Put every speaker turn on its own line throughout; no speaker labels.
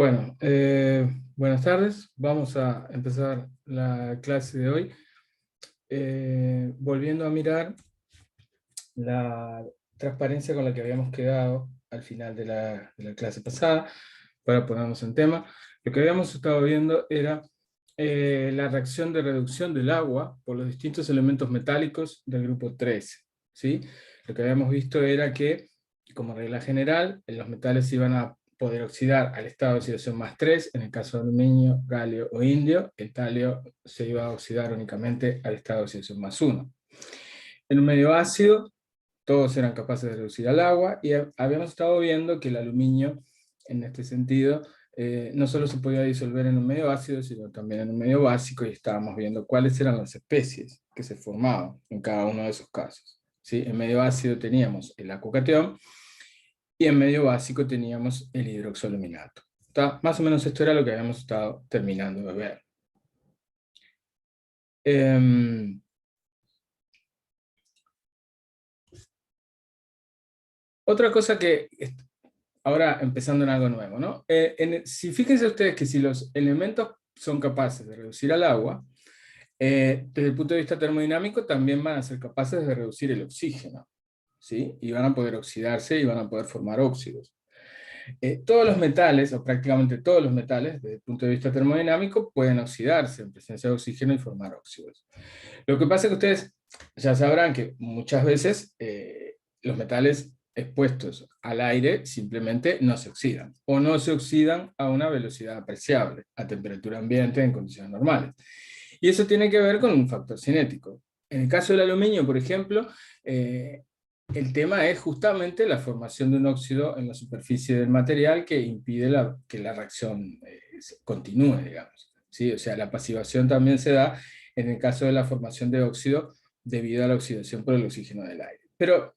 Bueno, buenas tardes. Vamos a empezar la clase de hoy. Volviendo a mirar la transparencia con la que habíamos quedado al final de la clase pasada, para ponernos en tema. Lo que habíamos estado viendo era la reacción de reducción del agua por los distintos elementos metálicos del grupo 13. ¿Sí? Lo que habíamos visto era que, como regla general, los metales iban a poder oxidar al estado de oxidación más 3, en el caso de aluminio, galio o indio. El talio se iba a oxidar únicamente al estado de oxidación más 1. En un medio ácido, todos eran capaces de reducir al agua, y habíamos estado viendo que el aluminio, en este sentido, no solo se podía disolver en un medio ácido, sino también en un medio básico, y estábamos viendo cuáles eran las especies que se formaban en cada uno de esos casos. ¿Sí? En medio ácido teníamos el acucatión, y en medio básico teníamos el hidroxaluminato. Más o menos esto era lo que habíamos estado terminando de ver. Otra cosa que, ahora empezando en algo nuevo, ¿no? Si fíjense ustedes que si los elementos son capaces de reducir al agua, desde el punto de vista termodinámico también van a ser capaces de reducir el oxígeno, ¿sí? Y van a poder oxidarse y van a poder formar óxidos. Todos los metales, o prácticamente todos los metales, desde el punto de vista termodinámico, pueden oxidarse en presencia de oxígeno y formar óxidos. Lo que pasa es que ustedes ya sabrán que muchas veces los metales expuestos al aire simplemente no se oxidan, o no se oxidan a una velocidad apreciable, a temperatura ambiente en condiciones normales. Y eso tiene que ver con un factor cinético. En el caso del aluminio, por ejemplo, el tema es justamente la formación de un óxido en la superficie del material que impide que la reacción continúe, digamos. ¿Sí? O sea, la pasivación también se da en el caso de la formación de óxido debido a la oxidación por el oxígeno del aire. Pero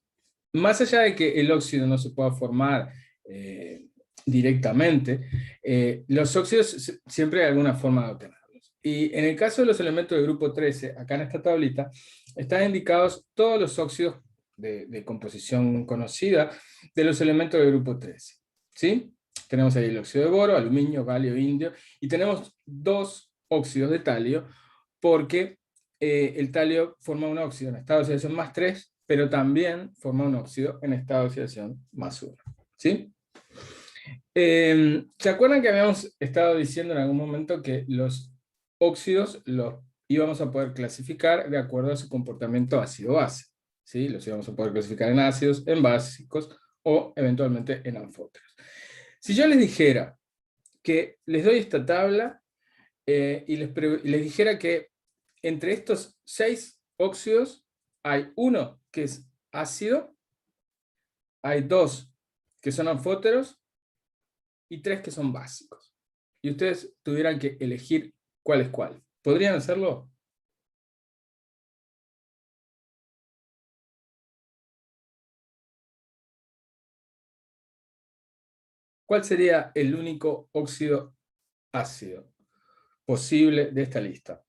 más allá de que el óxido no se pueda formar directamente, los óxidos siempre hay alguna forma de obtenerlos. Y en el caso de los elementos del grupo 13, acá en esta tablita, están indicados todos los óxidos de composición conocida de los elementos del grupo 13. ¿Sí? Tenemos ahí el óxido de boro, aluminio, galio, indio, y tenemos dos óxidos de talio, porque el talio forma un óxido en estado de oxidación más 3, pero también forma un óxido en estado de oxidación más 1. ¿Sí? ¿Se acuerdan que habíamos estado diciendo en algún momento que los óxidos los íbamos a poder clasificar de acuerdo a su comportamiento ácido-base? ¿Sí? Los íbamos a poder clasificar en ácidos, en básicos o eventualmente en anfóteros. Si yo les dijera que les doy esta tabla y les dijera que entre estos 6 óxidos hay uno que es ácido, hay 2 que son anfóteros y 3 que son básicos, y ustedes tuvieran que elegir cuál es cuál, ¿podrían hacerlo? ¿Cuál sería el único óxido ácido posible de esta lista?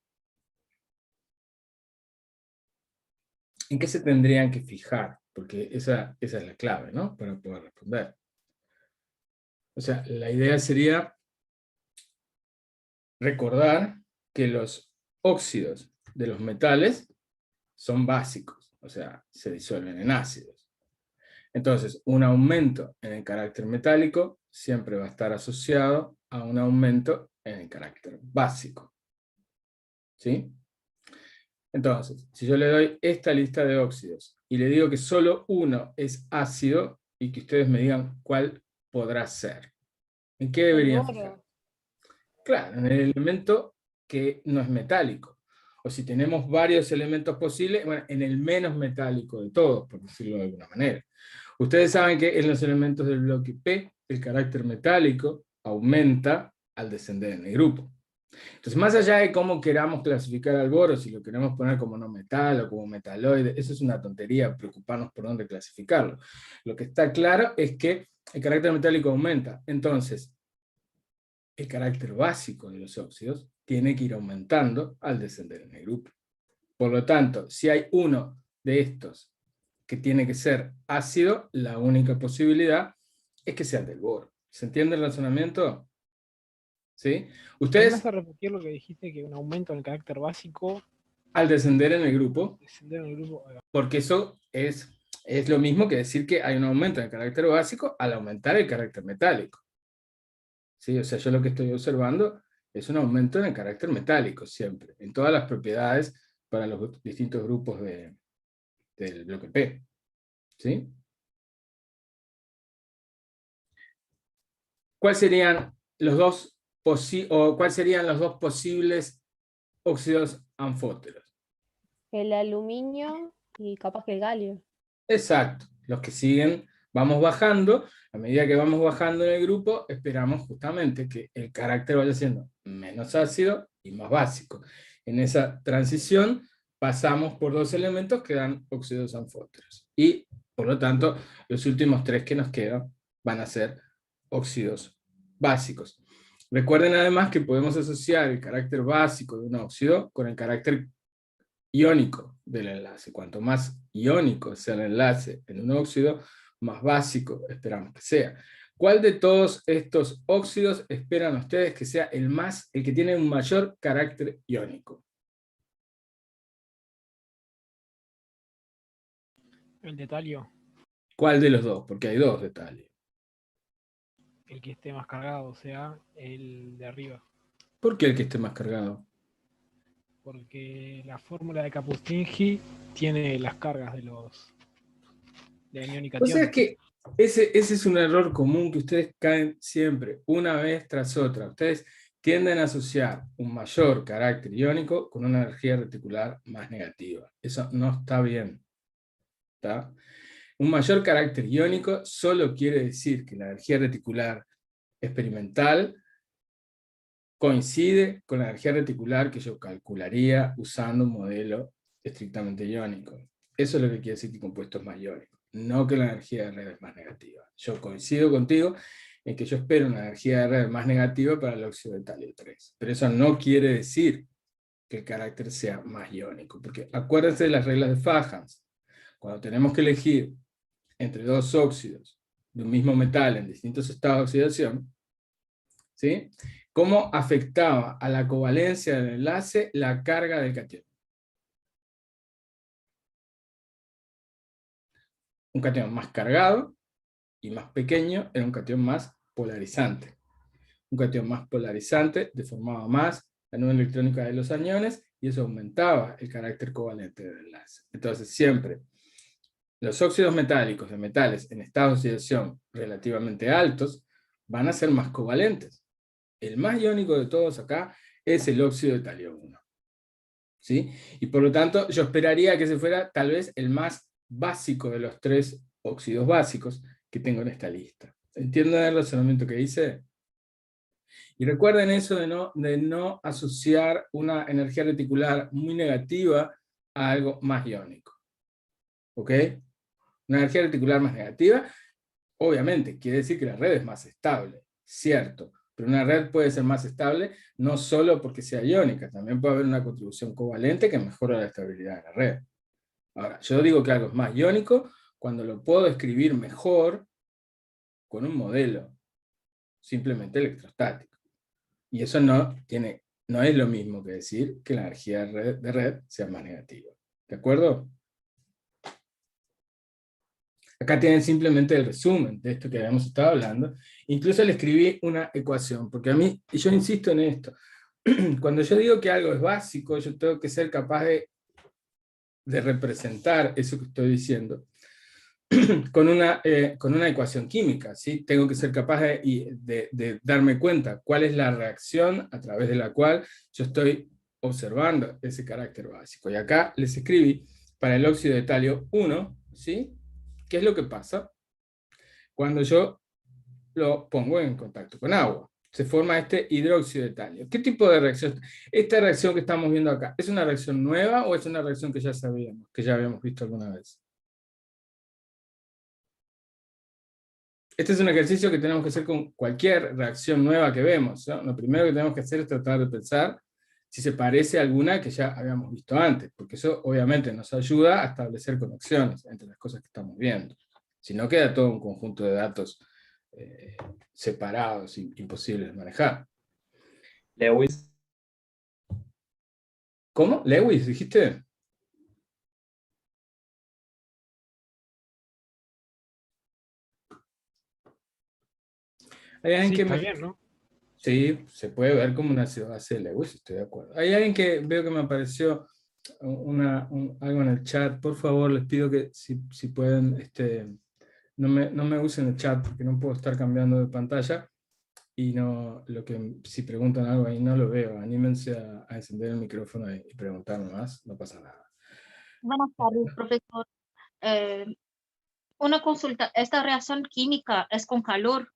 ¿En qué se tendrían que fijar? Porque esa es la clave, ¿no? Para poder responder. O sea, la idea sería recordar que los óxidos de los metales son básicos, o sea, se disuelven en ácidos. Entonces, un aumento en el carácter metálico siempre va a estar asociado a un aumento en el carácter básico. ¿Sí? Entonces, si yo le doy esta lista de óxidos y le digo que solo uno es ácido y que ustedes me digan cuál podrá ser, ¿en qué
El
deberían fijar?
boro.
Claro, en el elemento que no es metálico. O si tenemos varios elementos posibles, bueno, en el menos metálico de todos, por decirlo de alguna manera. Ustedes saben que en los elementos del bloque P, el carácter metálico aumenta al descender en el grupo. Entonces, más allá de cómo queramos clasificar al boro, si lo queremos poner como no metal o como metaloide, eso es una tontería, preocuparnos por dónde clasificarlo. Lo que está claro es que el carácter metálico aumenta. Entonces, el carácter básico de los óxidos tiene que ir aumentando al descender en el grupo. Por lo tanto, si hay uno de estos que tiene que ser ácido, la única posibilidad es que sea del boro. ¿Se entiende el razonamiento? ¿sí?
¿Me vas
Ustedes,
a repetir lo que dijiste, que un aumento en el carácter básico,
al descender en el grupo,
descender en el grupo?
porque eso es lo mismo que decir que hay un aumento en el carácter básico al aumentar el carácter metálico. ¿Sí? O sea, yo lo que estoy observando es un aumento en el carácter metálico siempre, en todas las propiedades para los distintos grupos del bloque P. ¿Sí? ¿Cuáles serían los dos cuáles serían los dos posibles óxidos anfóteros?
El aluminio y capaz que el galio.
Exacto, los que siguen, vamos bajando, a medida que vamos bajando en el grupo, esperamos justamente que el carácter vaya siendo menos ácido y más básico. En esa transición pasamos por dos elementos que dan óxidos anfóteros. Y, por lo tanto, los últimos tres que nos quedan van a ser óxidos básicos. Recuerden además que podemos asociar el carácter básico de un óxido con el carácter iónico del enlace. Cuanto más iónico sea el enlace en un óxido, más básico esperamos que sea. ¿Cuál de todos estos óxidos esperan ustedes que sea el que tiene un mayor carácter iónico?
El de talio,
¿Cuál de los dos? Porque hay dos de talio.
el que esté más cargado, o sea, el de arriba.
¿Por qué el que esté más cargado?
Porque la fórmula de Kapuscinski tiene las cargas de anión y
O sea,
cation.
es que ese es un error común que ustedes caen siempre, una vez tras otra. Ustedes tienden a asociar un mayor carácter iónico con una energía reticular más negativa. Eso no está bien. ¿Está? Un mayor carácter iónico solo quiere decir que la energía reticular experimental coincide con la energía reticular que yo calcularía usando un modelo estrictamente iónico. Eso es lo que quiere decir que el compuesto es más iónico, no que la energía de red es más negativa. Yo coincido contigo en que yo espero una energía de red más negativa para el óxido de talio 3, pero eso no quiere decir que el carácter sea más iónico, porque acuérdense de las reglas de Fajans. Cuando tenemos que elegir entre dos óxidos de un mismo metal en distintos estados de oxidación, ¿sí? ¿Cómo afectaba a la covalencia del enlace la carga del catión? Un catión más cargado y más pequeño era un catión más polarizante. Un catión más polarizante deformaba más la nube electrónica de los aniones y eso aumentaba el carácter covalente del enlace. Entonces siempre los óxidos metálicos de metales en estados de oxidación relativamente altos van a ser más covalentes. El más iónico de todos acá es el óxido de talio 1. ¿Sí? Y por lo tanto yo esperaría que ese fuera tal vez el más básico de los tres óxidos básicos que tengo en esta lista. ¿Entienden el razonamiento que hice? Y recuerden eso de no asociar una energía reticular muy negativa a algo más iónico. ¿Ok? Una energía reticular más negativa, obviamente, quiere decir que la red es más estable, cierto, pero una red puede ser más estable no solo porque sea iónica, también puede haber una contribución covalente que mejora la estabilidad de la red. Ahora, yo digo que algo es más iónico cuando lo puedo escribir mejor con un modelo simplemente electrostático. Y eso no es lo mismo que decir que la energía de red sea más negativa. ¿De acuerdo? Acá tienen simplemente el resumen de esto que habíamos estado hablando. Incluso le escribí una ecuación, porque a mí, y yo insisto en esto, cuando yo digo que algo es básico, yo tengo que ser capaz de representar eso que estoy diciendo con una ecuación química, ¿sí? Tengo que ser capaz de darme cuenta cuál es la reacción a través de la cual yo estoy observando ese carácter básico. Y acá les escribí para el óxido de talio 1, ¿sí? ¿Qué es lo que pasa? Cuando yo lo pongo en contacto con agua, se forma este hidróxido de talio. ¿Qué tipo de reacción? Esta reacción que estamos viendo acá, ¿es una reacción nueva o es una reacción que ya sabíamos, que ya habíamos visto alguna vez? Este es un ejercicio que tenemos que hacer con cualquier reacción nueva que vemos, ¿no? Lo primero que tenemos que hacer es tratar de pensar si se parece a alguna que ya habíamos visto antes, porque eso obviamente nos ayuda a establecer conexiones entre las cosas que estamos viendo. Si no, queda todo un conjunto de datos separados, imposibles de manejar.
Lewis.
¿Cómo? ¿Lewis, dijiste? Hay alguien
Sí,
que
está
me...
bien, ¿no?
Sí, se puede ver como una ácido base de Lewis, estoy de acuerdo. Hay alguien que veo que me apareció algo en el chat. Por favor, les pido que si pueden, no me usen el chat porque no puedo estar cambiando de pantalla. Y no, si preguntan algo ahí no lo veo. Anímense a encender el micrófono y preguntar nomás, no pasa nada.
Buenas tardes, profesor. Una consulta, ¿esta reacción química es con calor?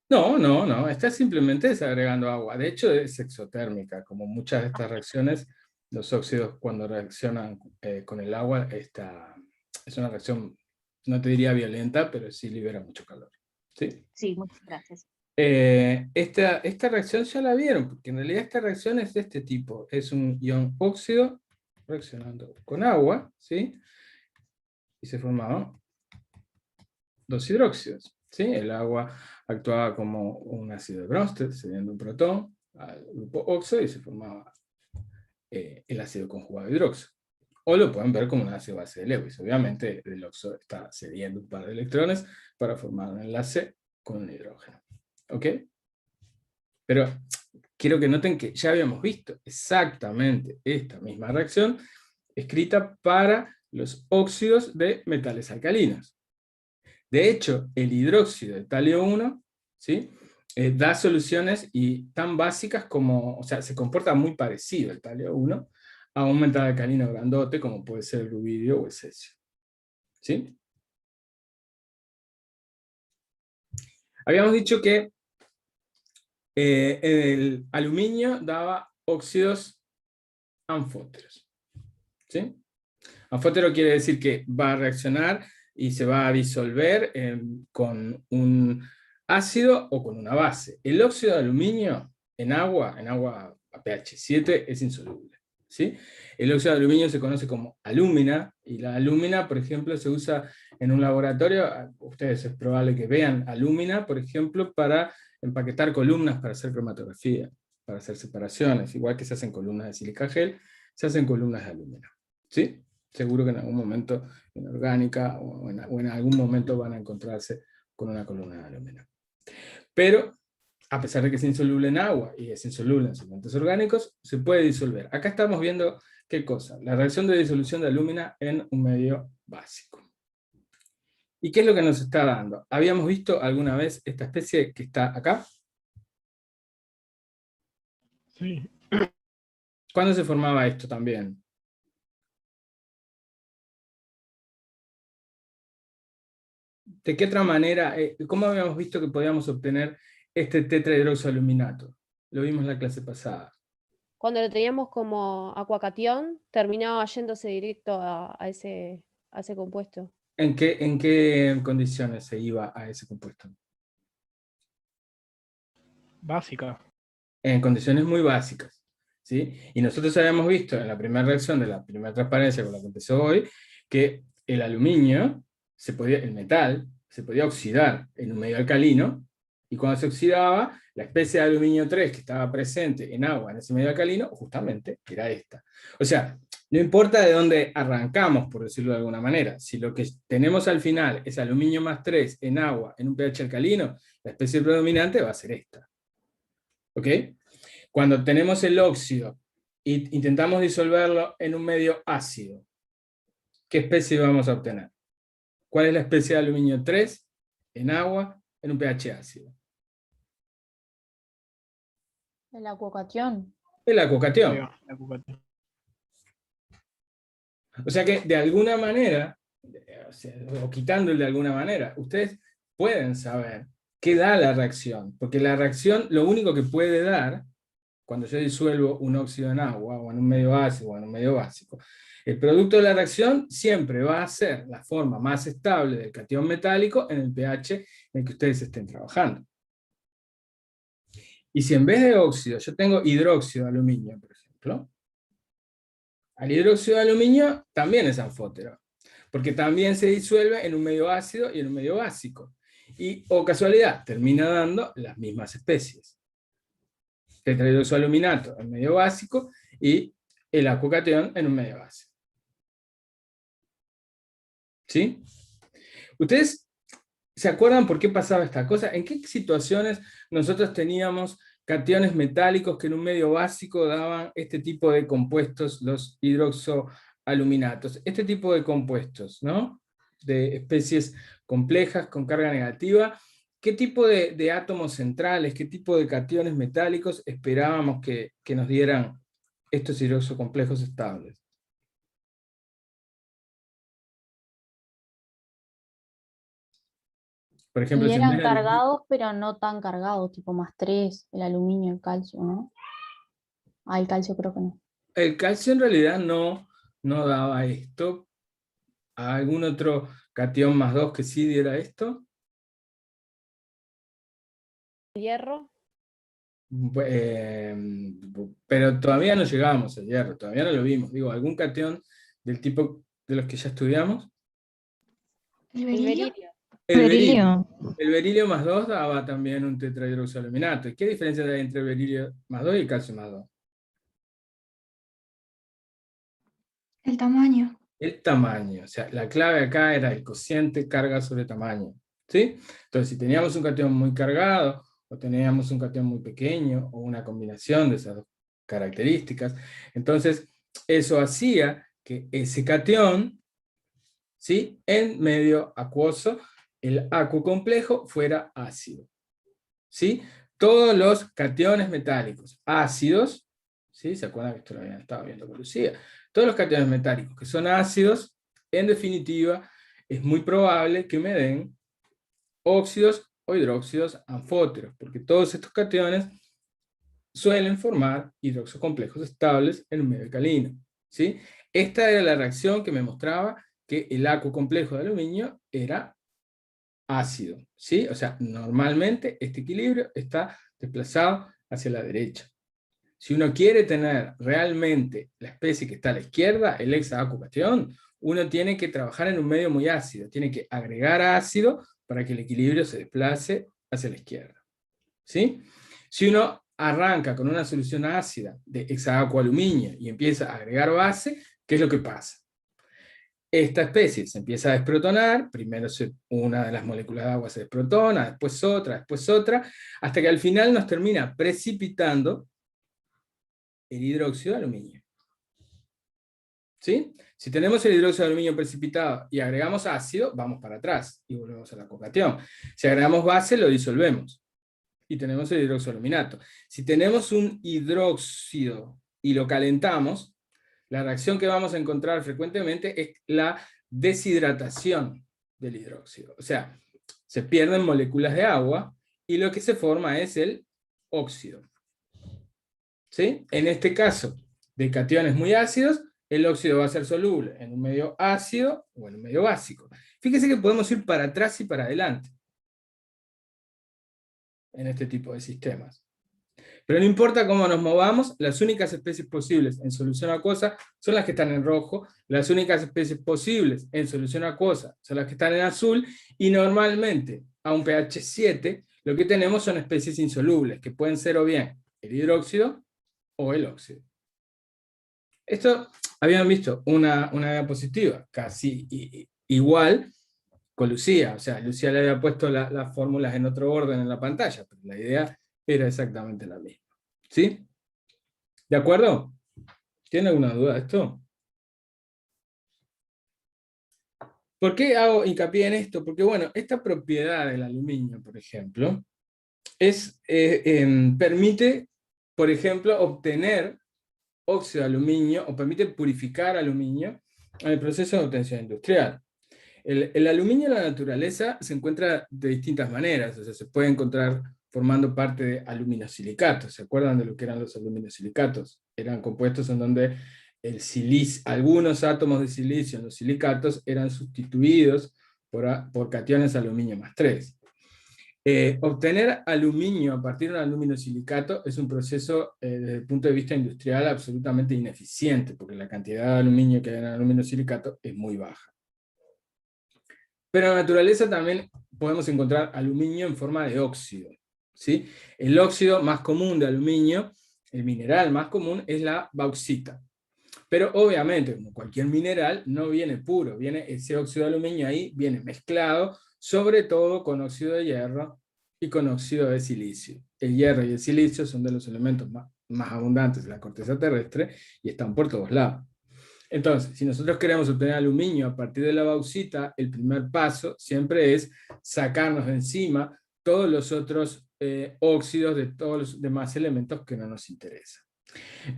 No, está simplemente desagregando agua. De hecho, es exotérmica. Como muchas de estas reacciones, los óxidos cuando reaccionan con el agua, es una reacción, no te diría violenta, pero sí libera mucho calor. ¿Sí?
Sí, muchas gracias.
Esta reacción ya la vieron, porque en realidad esta reacción es de este tipo. Es un ion óxido reaccionando con agua, ¿sí? Y se formaban dos hidróxidos, ¿sí? El agua actuaba como un ácido de Bronsted, cediendo un protón al grupo oxo y se formaba el ácido conjugado de hidróxido. O lo pueden ver como un ácido base de Lewis. Obviamente el oxo está cediendo un par de electrones para formar un enlace con un hidrógeno. ¿Ok? Pero quiero que noten que ya habíamos visto exactamente esta misma reacción escrita para los óxidos de metales alcalinos. De hecho, el hidróxido de talio 1, ¿sí? Da soluciones tan básicas como, o sea, se comporta muy parecido el talio 1 a un metal alcalino grandote como puede ser el rubidio o el cesio. ¿Sí? Habíamos dicho que el aluminio daba óxidos anfóteros. ¿Sí? Anfótero quiere decir que va a reaccionar y se va a disolver con un ácido o con una base. El óxido de aluminio en agua a pH 7 es insoluble. ¿Sí? El óxido de aluminio se conoce como alúmina, y la alúmina, por ejemplo, se usa en un laboratorio. Ustedes es probable que vean alúmina, por ejemplo, para empaquetar columnas para hacer cromatografía, para hacer separaciones, igual que se hacen columnas de silica gel, se hacen columnas de alúmina. ¿Sí? Seguro que en algún momento en orgánica o en algún momento van a encontrarse con una columna de aluminio. Pero, a pesar de que es insoluble en agua y es insoluble en solventes orgánicos, se puede disolver. Acá estamos viendo, ¿qué cosa? La reacción de disolución de alúmina en un medio básico. ¿Y qué es lo que nos está dando? ¿Habíamos visto alguna vez esta especie que está acá?
Sí.
¿Cuándo se formaba esto también? ¿De qué otra manera, cómo habíamos visto que podíamos obtener este tetrahidroxoaluminato? Lo vimos en la clase pasada.
Cuando lo teníamos como acuacatión, terminaba yéndose directo a ese compuesto.
¿En qué condiciones se iba a ese compuesto?
Básica.
En condiciones muy básicas, ¿sí? Y nosotros habíamos visto en la primera reacción de la primera transparencia con la que empezó hoy, que el aluminio, el metal, se podía oxidar en un medio alcalino, y cuando se oxidaba, la especie de aluminio 3 que estaba presente en agua en ese medio alcalino, justamente era esta. O sea, no importa de dónde arrancamos, por decirlo de alguna manera, si lo que tenemos al final es aluminio más 3 en agua en un pH alcalino, la especie predominante va a ser esta. ¿Ok? Cuando tenemos el óxido e intentamos disolverlo en un medio ácido, ¿qué especie vamos a obtener? ¿Cuál es la especie de aluminio 3 en agua en un pH ácido?
El acuacatión.
El acuacatión.
La cucata.
O sea que de alguna manera, o quitándole de alguna manera, ustedes pueden saber qué da la reacción, porque la reacción lo único que puede dar, cuando yo disuelvo un óxido en agua, o en un medio ácido, o en un medio básico, el producto de la reacción siempre va a ser la forma más estable del catión metálico en el pH en el que ustedes estén trabajando. Y si en vez de óxido yo tengo hidróxido de aluminio, por ejemplo, al hidróxido de aluminio también es anfótero, porque también se disuelve en un medio ácido y en un medio básico. Y, o casualidad, termina dando las mismas especies. tetrahidroxoaluminato en medio básico y el acuocatión en un medio base. ¿Sí? ¿Ustedes se acuerdan por qué pasaba esta cosa? ¿En qué situaciones nosotros teníamos cationes metálicos que en un medio básico daban este tipo de compuestos, los hidroxoaluminatos? Este tipo de compuestos, ¿no? De especies complejas con carga negativa. ¿Qué tipo de átomos centrales, qué tipo de cationes metálicos esperábamos que nos dieran estos hidroxocomplejos estables? Por ejemplo,
Y
si en vez
eran
de aluminio-
cargados, pero no tan cargados, tipo +3, el aluminio, el calcio, ¿no? Ah, el calcio creo que no.
el calcio en realidad no daba esto. ¿Algún otro cation +2 que sí diera esto?
El hierro,
Eh, pero todavía no llegábamos al hierro, todavía no lo vimos. Digo, ¿algún cation del tipo de los que ya estudiamos?
¿El
el
berilio?
berilio.
El berilio. El berilio +2 daba también un tetrahidroxoaluminato. ¿Y qué diferencia hay entre el berilio +2 y el calcio +2?
El tamaño.
El tamaño. O sea, la clave acá era el cociente carga sobre tamaño. ¿Sí? Entonces, si teníamos un cation muy cargado, o teníamos un cation muy pequeño, o una combinación de esas dos características, entonces eso hacía que ese cation, ¿sí?, en medio acuoso, el acuo complejo fuera ácido. ¿Sí? Todos los cationes metálicos ácidos, ¿sí? ¿Se acuerdan que esto lo habían estado viendo con Lucía? Todos los cationes metálicos que son ácidos, en definitiva, es muy probable que me den óxidos o hidróxidos anfóteros, porque todos estos cationes suelen formar hidroxocomplejos estables en un medio alcalino. ¿Sí? Esta era la reacción que me mostraba que el acuo complejo de aluminio era ácido, ¿sí? O sea, normalmente este equilibrio está desplazado hacia la derecha. Si uno quiere tener realmente la especie que está a la izquierda, el hexaacuocatión, uno tiene que trabajar en un medio muy ácido, tiene que agregar ácido para que el equilibrio se desplace hacia la izquierda. ¿Sí? Si uno arranca con una solución ácida de hexaacualuminio y empieza a agregar base, ¿qué es lo que pasa? Esta especie se empieza a desprotonar, primero una de las moléculas de agua se desprotona, después otra, hasta que al final nos termina precipitando el hidróxido de aluminio. ¿Sí? Si tenemos el hidróxido de aluminio precipitado y agregamos ácido, vamos para atrás y volvemos a la acuocatión. Si agregamos base, lo disolvemos y tenemos el hidroxoaluminato. Si tenemos un hidróxido y lo calentamos, la reacción que vamos a encontrar frecuentemente es la deshidratación del hidróxido. O sea, se pierden moléculas de agua y lo que se forma es el óxido. ¿Sí? En este caso, de cationes muy ácidos, el óxido va a ser soluble en un medio ácido o en un medio básico. Fíjense que podemos ir para atrás y para adelante en este tipo de sistemas. Pero no importa cómo nos movamos, las únicas especies posibles en solución acuosa son las que están en rojo, las únicas especies posibles en solución acuosa son las que están en azul, y normalmente a un pH 7 lo que tenemos son especies insolubles, que pueden ser o bien el hidróxido o el óxido. Esto habían visto una diapositiva casi igual con Lucía, o sea, Lucía le había puesto las fórmulas en otro orden en la pantalla, pero la idea era exactamente la misma. ¿Sí? ¿De acuerdo? ¿Tiene alguna duda de esto? ¿Por qué hago hincapié en esto? Porque, bueno, esta propiedad del aluminio, por ejemplo, permite, por ejemplo, obtener óxido de aluminio, o permite purificar aluminio en el proceso de obtención industrial. El aluminio en la naturaleza se encuentra de distintas maneras, o sea, se puede encontrar formando parte de aluminosilicatos. ¿Se acuerdan de lo que eran los aluminosilicatos? Eran compuestos en donde algunos átomos de silicio en los silicatos eran sustituidos por cationes aluminio +3. Obtener aluminio a partir de un aluminosilicato es un proceso, desde el punto de vista industrial, absolutamente ineficiente, porque la cantidad de aluminio que hay en el aluminosilicato es muy baja. Pero en la naturaleza también podemos encontrar aluminio en forma de óxido. ¿sí? El óxido más común de aluminio, el mineral más común, es la bauxita. Pero obviamente, como cualquier mineral, no viene puro, viene ese óxido de aluminio ahí, viene mezclado, sobre todo con óxido de hierro y con óxido de silicio. El hierro y el silicio son de los elementos más abundantes de la corteza terrestre y están por todos lados. Entonces, si nosotros queremos obtener aluminio a partir de la bauxita, el primer paso siempre es sacarnos de encima todos los otros óxidos de todos los demás elementos que no nos interesan.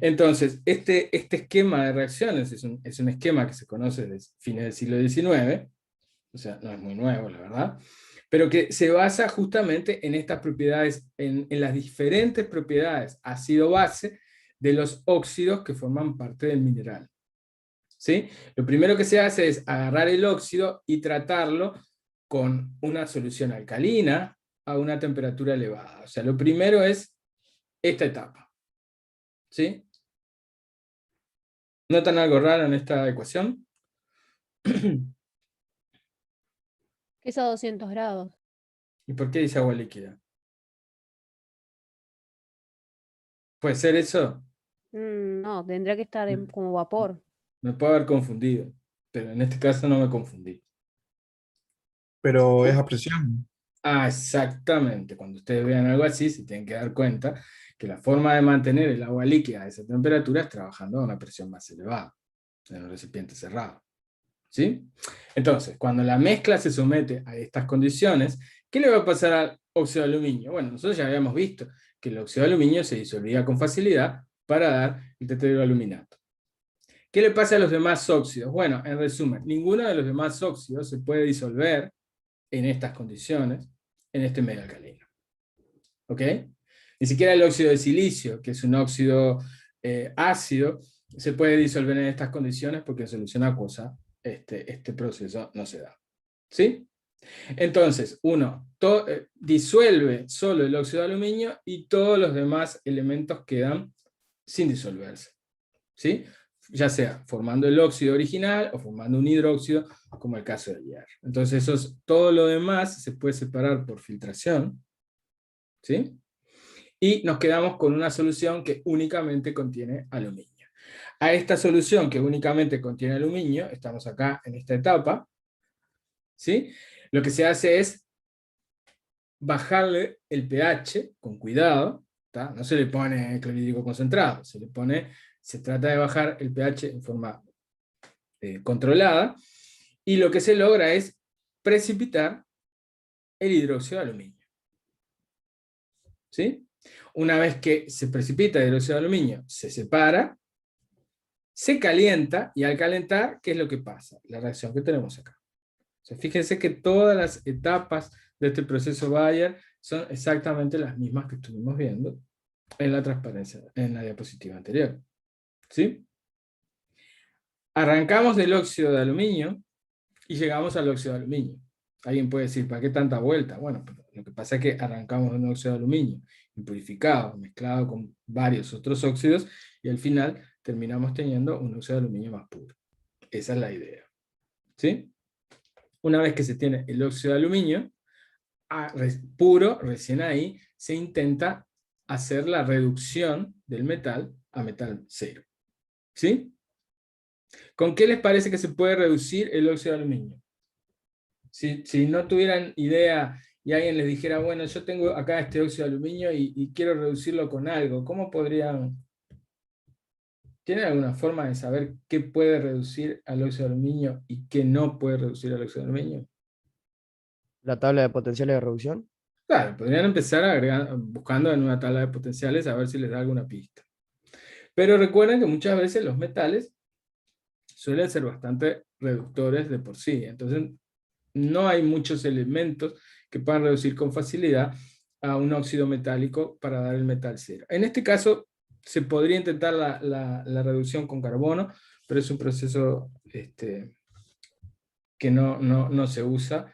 Entonces, este esquema de reacciones es un esquema que se conoce desde fines del siglo XIX, o sea, no es muy nuevo, la verdad, pero que se basa justamente en estas propiedades, en las diferentes propiedades ácido-base de los óxidos que forman parte del mineral. ¿Sí? Lo primero que se hace es agarrar el óxido y tratarlo con una solución alcalina a una temperatura elevada. O sea, lo primero es esta etapa. ¿Sí? ¿Notan algo raro en esta ecuación?
Es a 200 grados.
¿Y por qué dice agua líquida? ¿Puede ser eso?
No, tendría que estar como vapor.
Me puedo haber confundido, pero en este caso no me confundí.
Pero es a presión.
Ah, exactamente. Cuando ustedes vean algo así, se tienen que dar cuenta que la forma de mantener el agua líquida a esa temperatura es trabajando a una presión más elevada, en un recipiente cerrado. ¿Sí? Entonces, cuando la mezcla se somete a estas condiciones, ¿qué le va a pasar al óxido de aluminio? Bueno, nosotros ya habíamos visto que el óxido de aluminio se disolvía con facilidad para dar el tetrahidroaluminato. ¿Qué le pasa a los demás óxidos? Bueno, en resumen, ninguno de los demás óxidos se puede disolver en estas condiciones, en este medio alcalino. ¿Ok? Ni siquiera el óxido de silicio, que es un óxido ácido, se puede disolver en estas condiciones porque en solución acuosa este proceso no se da. ¿Sí? Entonces, uno disuelve solo el óxido de aluminio y todos los demás elementos quedan sin disolverse. ¿Sí? Ya sea formando el óxido original o formando un hidróxido, como el caso del hierro. Entonces, todo lo demás se puede separar por filtración, ¿sí? Y nos quedamos con una solución que únicamente contiene aluminio. A esta solución que únicamente contiene aluminio, estamos acá en esta etapa, ¿sí? Lo que se hace es bajarle el pH con cuidado, ¿tá? No se le pone clorhídrico concentrado, se trata de bajar el pH en forma controlada, y lo que se logra es precipitar el hidróxido de aluminio. ¿Sí? Una vez que se precipita el hidróxido de aluminio, se separa, se calienta, y al calentar, ¿qué es lo que pasa? La reacción que tenemos acá. O sea, fíjense que todas las etapas de este proceso Bayer son exactamente las mismas que estuvimos viendo en la transparencia, en la diapositiva anterior. ¿Sí? Arrancamos del óxido de aluminio y llegamos al óxido de aluminio. Alguien puede decir, ¿para qué tanta vuelta? Bueno, lo que pasa es que arrancamos de un óxido de aluminio impurificado, mezclado con varios otros óxidos, y al final terminamos teniendo un óxido de aluminio más puro. Esa es la idea. ¿Sí? Una vez que se tiene el óxido de aluminio puro, recién ahí se intenta hacer la reducción del metal a metal cero. ¿Sí? ¿Con qué les parece que se puede reducir el óxido de aluminio? Si no tuvieran idea y alguien les dijera, bueno, yo tengo acá este óxido de aluminio y quiero reducirlo con algo, ¿cómo podrían? ¿Tienen alguna forma de saber qué puede reducir al óxido de aluminio y qué no puede reducir al óxido de aluminio?
La tabla de potenciales de reducción.
Claro, podrían empezar buscando en una tabla de potenciales a ver si les da alguna pista. Pero recuerden que muchas veces los metales suelen ser bastante reductores de por sí. Entonces, no hay muchos elementos que puedan reducir con facilidad a un óxido metálico para dar el metal cero. En este caso, se podría intentar la reducción con carbono, pero es un proceso que no se usa,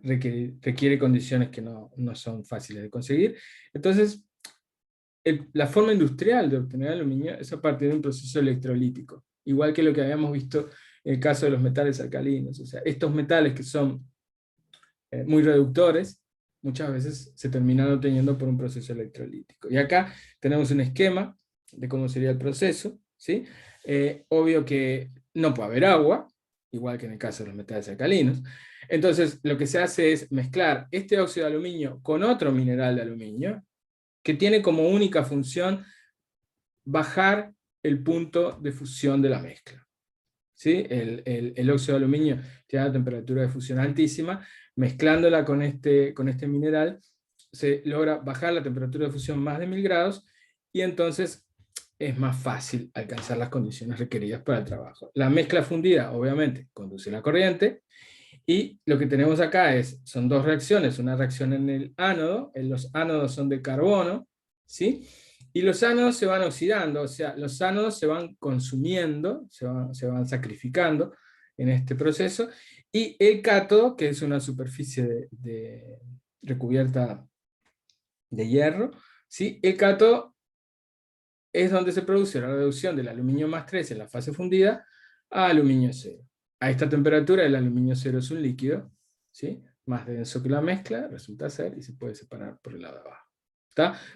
requiere condiciones que no son fáciles de conseguir. Entonces, la forma industrial de obtener aluminio es a partir de un proceso electrolítico, igual que lo que habíamos visto en el caso de los metales alcalinos. O sea, estos metales que son muy reductores, muchas veces se terminan obteniendo por un proceso electrolítico. Y acá tenemos un esquema de cómo sería el proceso, ¿sí? Obvio que no puede haber agua, igual que en el caso de los metales alcalinos. Entonces, lo que se hace es mezclar este óxido de aluminio con otro mineral de aluminio, que tiene como única función bajar el punto de fusión de la mezcla. ¿Sí? El óxido de aluminio tiene una temperatura de fusión altísima, mezclándola con este mineral, se logra bajar la temperatura de fusión más de 1000 grados, y entonces es más fácil alcanzar las condiciones requeridas para el trabajo. La mezcla fundida, obviamente, conduce la corriente, y lo que tenemos acá son dos reacciones, una reacción en el ánodo, los ánodos son de carbono, ¿sí? Y los ánodos se van oxidando, o sea, los ánodos se van consumiendo, se van sacrificando en este proceso, y el cátodo, que es una superficie recubierta de hierro, ¿sí? El cátodo es donde se produce la reducción del aluminio más 3 en la fase fundida a aluminio 0. A esta temperatura el aluminio 0 es un líquido, ¿sí? Más denso que la mezcla, resulta ser, y se puede separar por el lado de abajo.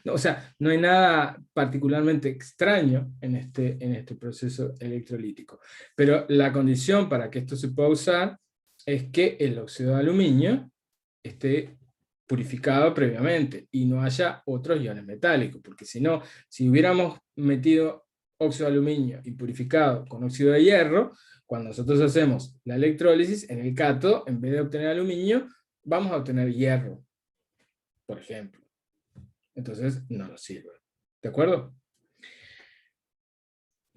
No, o sea, no hay nada particularmente extraño en este proceso electrolítico. Pero la condición para que esto se pueda usar es que el óxido de aluminio esté purificado previamente y no haya otros iones metálicos, porque si no, si hubiéramos metido óxido de aluminio y purificado con óxido de hierro, cuando nosotros hacemos la electrólisis, en el cátodo, en vez de obtener aluminio, vamos a obtener hierro, por ejemplo. Entonces no nos sirve. ¿De acuerdo?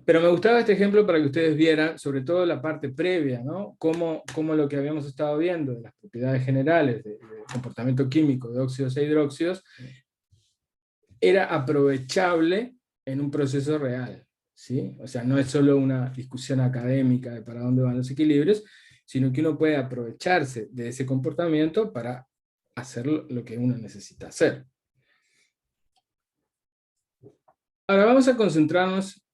Pero me gustaba este ejemplo para que ustedes vieran, sobre todo la parte previa, ¿no? Cómo lo que habíamos estado viendo, de las propiedades generales del comportamiento químico de óxidos e hidróxidos, era aprovechable en un proceso real, ¿sí? O sea, no es solo una discusión académica de para dónde van los equilibrios, sino que uno puede aprovecharse de ese comportamiento para hacer lo que uno necesita hacer. Ahora vamos a concentrarnos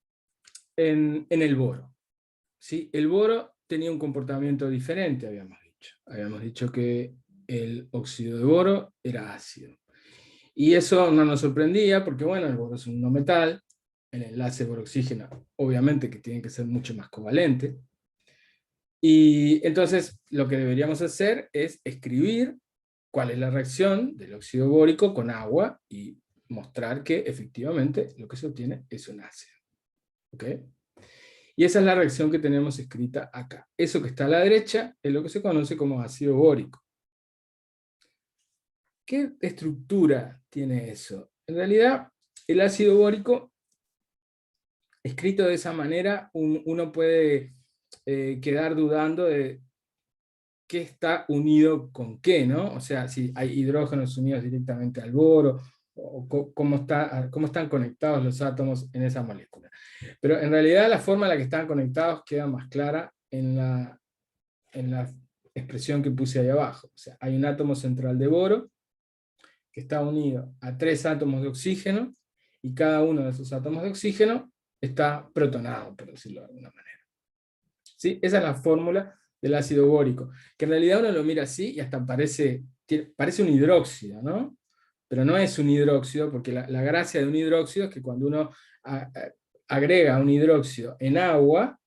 en el boro, ¿sí? El boro tenía un comportamiento diferente, habíamos dicho. Habíamos dicho que el óxido de boro era ácido. Y eso no nos sorprendía porque, bueno, el boro es un no metal, el enlace boro-oxígeno obviamente que tiene que ser mucho más covalente. Y entonces lo que deberíamos hacer es escribir cuál es la reacción del óxido bórico con agua y mostrar que efectivamente lo que se obtiene es un ácido. ¿Ok? Y esa es la reacción que tenemos escrita acá. Eso que está a la derecha es lo que se conoce como ácido bórico. ¿Qué estructura tiene eso? En realidad, el ácido bórico, escrito de esa manera, uno puede quedar dudando de qué está unido con qué, ¿no? O sea, si hay hidrógenos unidos directamente al boro, o cómo están conectados los átomos en esa molécula. Pero en realidad la forma en la que están conectados queda más clara en la expresión que puse ahí abajo. O sea, hay un átomo central de boro que está unido a 3 átomos de oxígeno, y cada uno de esos átomos de oxígeno está protonado, por decirlo de alguna manera. ¿Sí? Esa es la fórmula del ácido bórico, que en realidad uno lo mira así y hasta parece un hidróxido, ¿no? Pero no es un hidróxido, porque la gracia de un hidróxido es que cuando uno agrega un hidróxido en agua,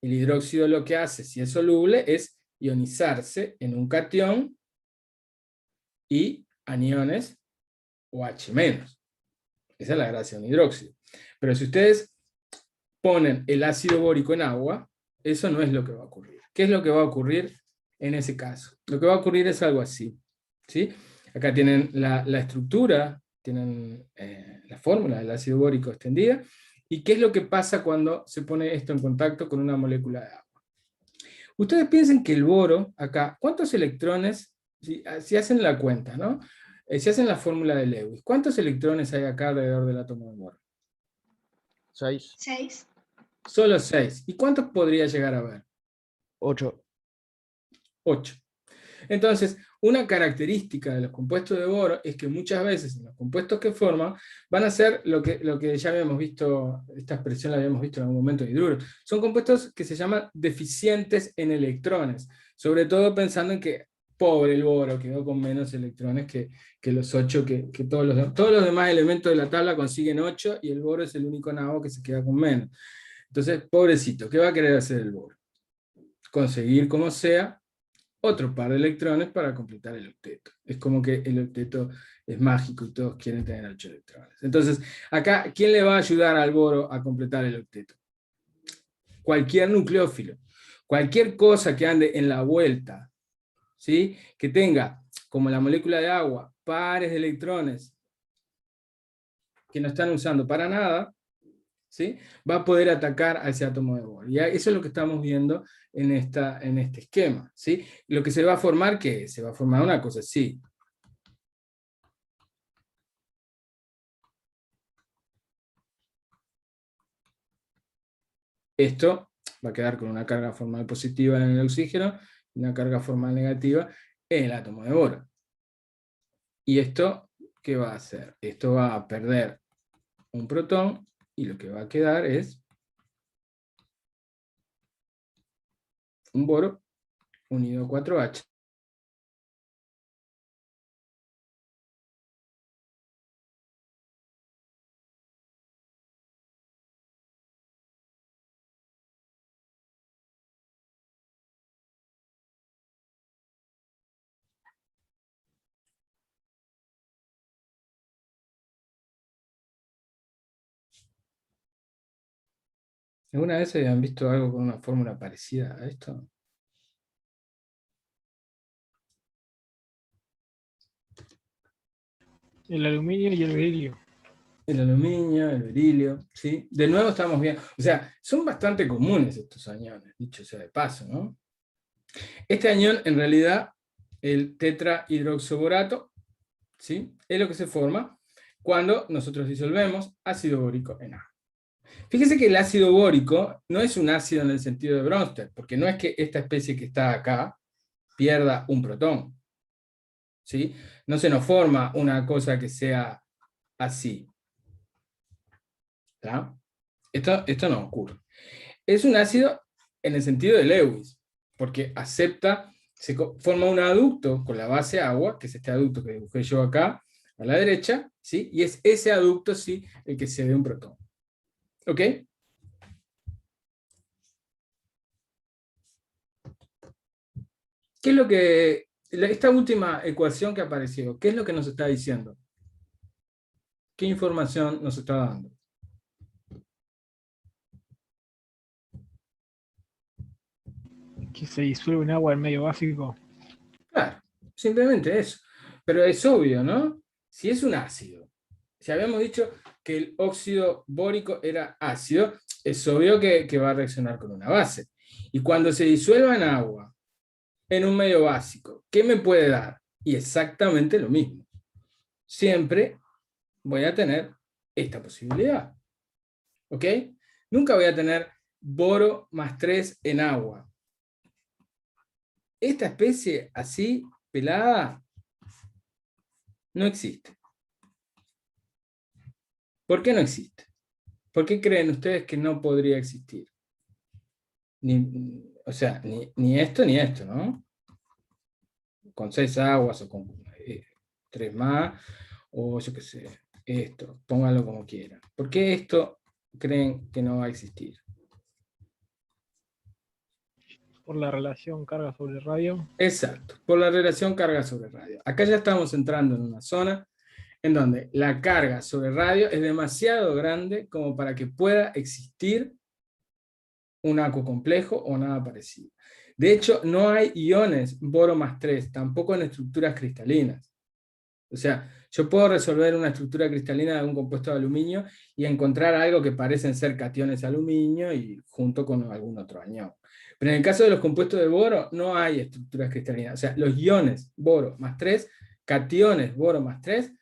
el hidróxido lo que hace, si es soluble, es ionizarse en un catión y aniones OH-. Esa es la gracia de un hidróxido. Pero si ustedes ponen el ácido bórico en agua, eso no es lo que va a ocurrir. ¿Qué es lo que va a ocurrir en ese caso? Lo que va a ocurrir es algo así, ¿sí? Acá tienen la estructura, tienen la fórmula del ácido bórico extendida, y qué es lo que pasa cuando se pone esto en contacto con una molécula de agua. Ustedes piensen que el boro, acá, ¿cuántos electrones, si hacen la cuenta, ¿no? Si hacen la fórmula de Lewis, ¿cuántos electrones hay acá alrededor del átomo de boro?
6.
6.
Solo 6. ¿Y cuántos podría llegar a haber?
8.
8. Entonces, una característica de los compuestos de boro es que muchas veces los compuestos que forman van a ser lo que ya habíamos visto, esta expresión la habíamos visto en algún momento de hidruro. Son compuestos que se llaman deficientes en electrones, sobre todo pensando en que pobre el boro, quedó con menos electrones que los 8, que todos los demás elementos de la tabla consiguen 8, y el boro es el único nabo que se queda con menos. Entonces, pobrecito, ¿qué va a querer hacer el boro? Conseguir, como sea, otro par de electrones para completar el octeto. Es como que el octeto es mágico y todos quieren tener 8 electrones. Entonces, acá, ¿quién le va a ayudar al boro a completar el octeto? Cualquier nucleófilo. Cualquier cosa que ande en la vuelta, ¿sí? Que tenga, como la molécula de agua, pares de electrones que no están usando para nada, ¿sí? Va a poder atacar a ese átomo de boro. Y eso es lo que estamos viendo en este esquema, ¿sí? Lo que se va a formar, ¿qué es? Se va a formar una cosa así. Esto va a quedar con una carga formal positiva en el oxígeno y una carga formal negativa en el átomo de boro. Y esto, ¿qué va a hacer? Esto va a perder un protón y lo que va a quedar es un boro unido a 4H. ¿Alguna vez habían visto algo con una fórmula parecida a esto?
El aluminio y el berilio.
El aluminio, el berilio, ¿sí? De nuevo estamos viendo, o sea, son bastante comunes estos aniones, dicho sea de paso, ¿no? Este anión, en realidad, el tetrahidroxoborato, ¿sí? Es lo que se forma cuando nosotros disolvemos ácido bórico en agua. Fíjese que el ácido bórico no es un ácido en el sentido de Bronsted, porque no es que esta especie que está acá pierda un protón, ¿sí? No se nos forma una cosa que sea así. ¿Está? Esto no ocurre. Es un ácido en el sentido de Lewis, porque acepta, forma un aducto con la base agua, que es este aducto que dibujé yo acá, a la derecha, ¿sí? Y es ese aducto, sí, el que cede un protón. ¿Ok? ¿Qué es lo que, esta última ecuación que apareció, qué es lo que nos está diciendo? ¿Qué información nos está dando?
Que se disuelve en agua en medio básico.
Claro, simplemente eso. Pero es obvio, ¿no? Si es un ácido, si habíamos dicho que el óxido bórico era ácido, es obvio que va a reaccionar con una base. Y cuando se disuelva en agua, en un medio básico, ¿qué me puede dar? Y exactamente lo mismo. Siempre voy a tener esta posibilidad. ¿Ok? Nunca voy a tener boro más 3 en agua. Esta especie así, pelada, no existe. ¿Por qué no existe? ¿Por qué creen ustedes que no podría existir? O sea, ni esto ni esto, ¿no? Con 6 aguas o con 3 más, o yo qué sé, esto, pónganlo como quieran. ¿Por qué esto creen que no va a existir?
Por la relación carga sobre radio.
Exacto, por la relación carga sobre radio. Acá ya estamos entrando en una zona en donde la carga sobre radio es demasiado grande como para que pueda existir un aquo complejo o nada parecido. De hecho, no hay iones boro más 3, tampoco en estructuras cristalinas. O sea, yo puedo resolver una estructura cristalina de un compuesto de aluminio y encontrar algo que parecen ser cationes de aluminio y junto con algún otro anión. Pero en el caso de los compuestos de boro, no hay estructuras cristalinas. O sea, los iones boro más 3, cationes boro más 3,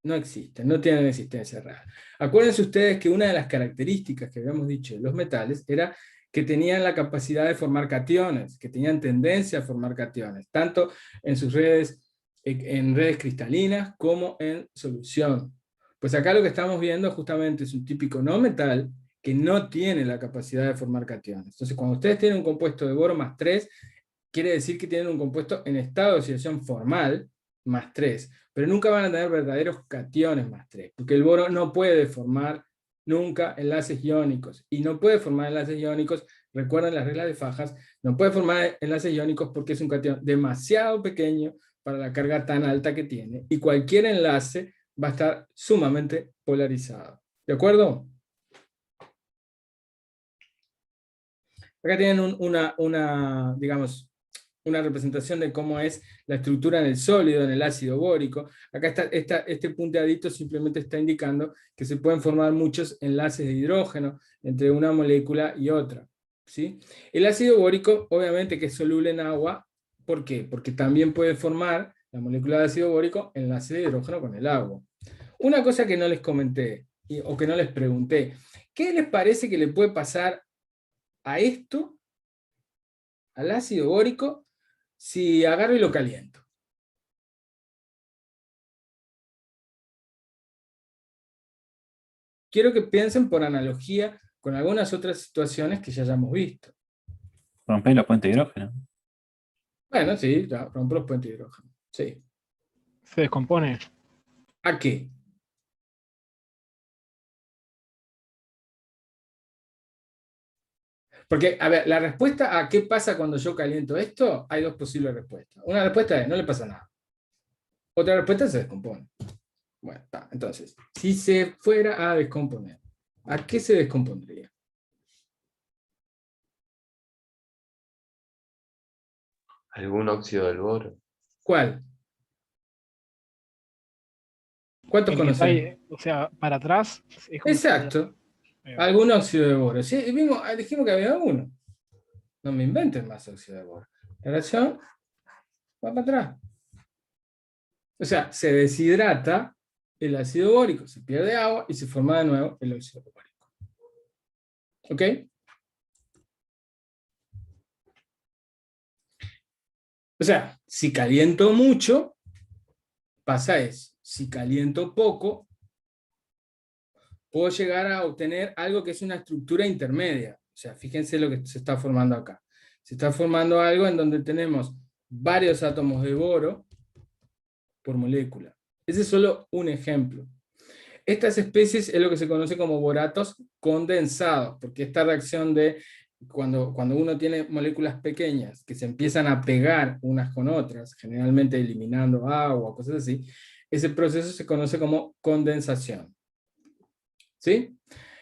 no existen, no tienen existencia real. Acuérdense ustedes que una de las características que habíamos dicho de los metales era que tenían la capacidad de formar cationes, que tenían tendencia a formar cationes, tanto en sus redes, en redes cristalinas, como en solución. Pues acá lo que estamos viendo justamente es un típico no metal que no tiene la capacidad de formar cationes. Entonces, cuando ustedes tienen un compuesto de boro más 3, quiere decir que tienen un compuesto en estado de oxidación formal, más 3, pero nunca van a tener verdaderos cationes más 3, porque el boro no puede formar nunca enlaces iónicos, y no puede formar enlaces iónicos, recuerden las reglas de Fajas, no puede formar enlaces iónicos porque es un catión demasiado pequeño para la carga tan alta que tiene, y cualquier enlace va a estar sumamente polarizado. ¿De acuerdo? Acá tienen digamos, una representación de cómo es la estructura en el sólido, en el ácido bórico. Acá este punteadito simplemente está indicando que se pueden formar muchos enlaces de hidrógeno entre una molécula y otra, ¿sí? El ácido bórico, obviamente que es soluble en agua. ¿Por qué? Porque también puede formar la molécula de ácido bórico enlace de hidrógeno con el agua. Una cosa que no les comenté, o que no les pregunté, ¿qué les parece que le puede pasar a esto, al ácido bórico, si agarro y lo caliento? Quiero que piensen por analogía con algunas otras situaciones que ya hayamos visto.
Romper la puente de hidrógeno.
Bueno, sí, ya, rompo los puentes de hidrógeno. Sí.
Se descompone.
¿A qué? Porque, a ver, la respuesta a qué pasa cuando yo caliento esto, hay dos posibles respuestas. Una respuesta es, no le pasa nada. Otra respuesta es, se descompone. Bueno, está. Entonces, si se fuera a descomponer, ¿a qué se descompondría?
¿Algún óxido del boro?
¿Cuál? ¿Cuántos
El que está
conocen?
ahí, o sea, para atrás. Es como
Exacto.
si-
Algún óxido de boro. Sí, dijimos que había uno. No me inventen más óxido de boro. La reacción va para atrás. O sea, se deshidrata el ácido bórico, se pierde agua y se forma de nuevo el óxido bórico. ¿Ok? O sea, si caliento mucho, pasa eso. Si caliento poco, puedo llegar a obtener algo que es una estructura intermedia. O sea, fíjense lo que se está formando acá. Se está formando algo en donde tenemos varios átomos de boro por molécula. Ese es solo un ejemplo. Estas especies es lo que se conoce como boratos condensados, porque esta reacción de cuando uno tiene moléculas pequeñas que se empiezan a pegar unas con otras, generalmente eliminando agua, cosas así, ese proceso se conoce como condensación. ¿Sí?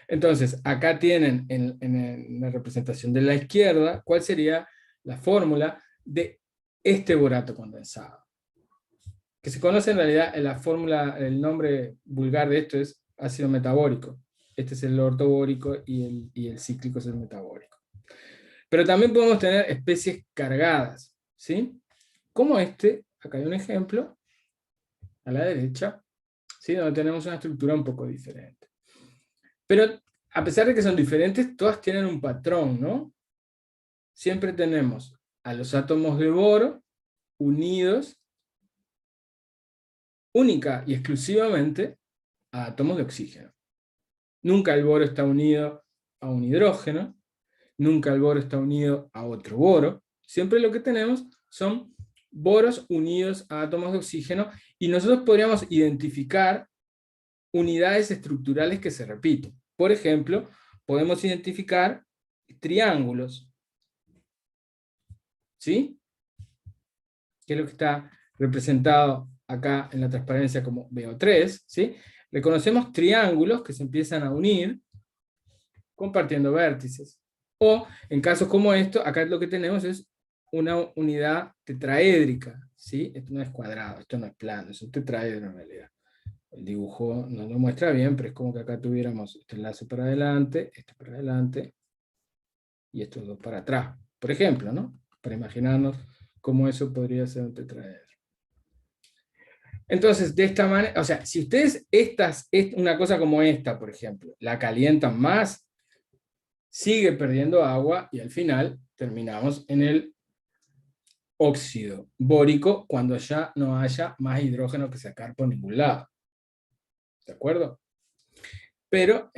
Entonces, acá tienen en la representación de la izquierda, ¿cuál sería la fórmula de este borato condensado? Que se conoce en realidad la fórmula, el nombre vulgar de esto es ácido metabórico. Este es el ortobórico y el cíclico es el metabórico. Pero también podemos tener especies cargadas, ¿sí? Como este, acá hay un ejemplo, a la derecha, ¿sí? Donde tenemos una estructura un poco diferente. Pero a pesar de que son diferentes, todas tienen un patrón, ¿no? Siempre tenemos a los átomos de boro unidos única y exclusivamente a átomos de oxígeno. Nunca el boro está unido a un hidrógeno, nunca el boro está unido a otro boro, siempre lo que tenemos son boros unidos a átomos de oxígeno, y nosotros podríamos identificar unidades estructurales que se repiten. Por ejemplo, podemos identificar triángulos. ¿Sí? Que es lo que está representado acá en la transparencia como BO3, ¿sí? Reconocemos triángulos que se empiezan a unir compartiendo vértices. O, en casos como esto, acá lo que tenemos es una unidad tetraédrica, ¿sí? Esto no es cuadrado, esto no es plano, es un tetraedro en realidad. El dibujo no lo muestra bien, pero es como que acá tuviéramos este enlace para adelante, este para adelante, y estos dos para atrás, por ejemplo, ¿no? Para imaginarnos cómo eso podría ser un tetraedro. Entonces, de esta manera, o sea, si ustedes una cosa como esta, por ejemplo, la calientan más, sigue perdiendo agua y al final terminamos en el óxido bórico cuando ya no haya más hidrógeno que sacar por ningún lado. ¿De acuerdo? Pero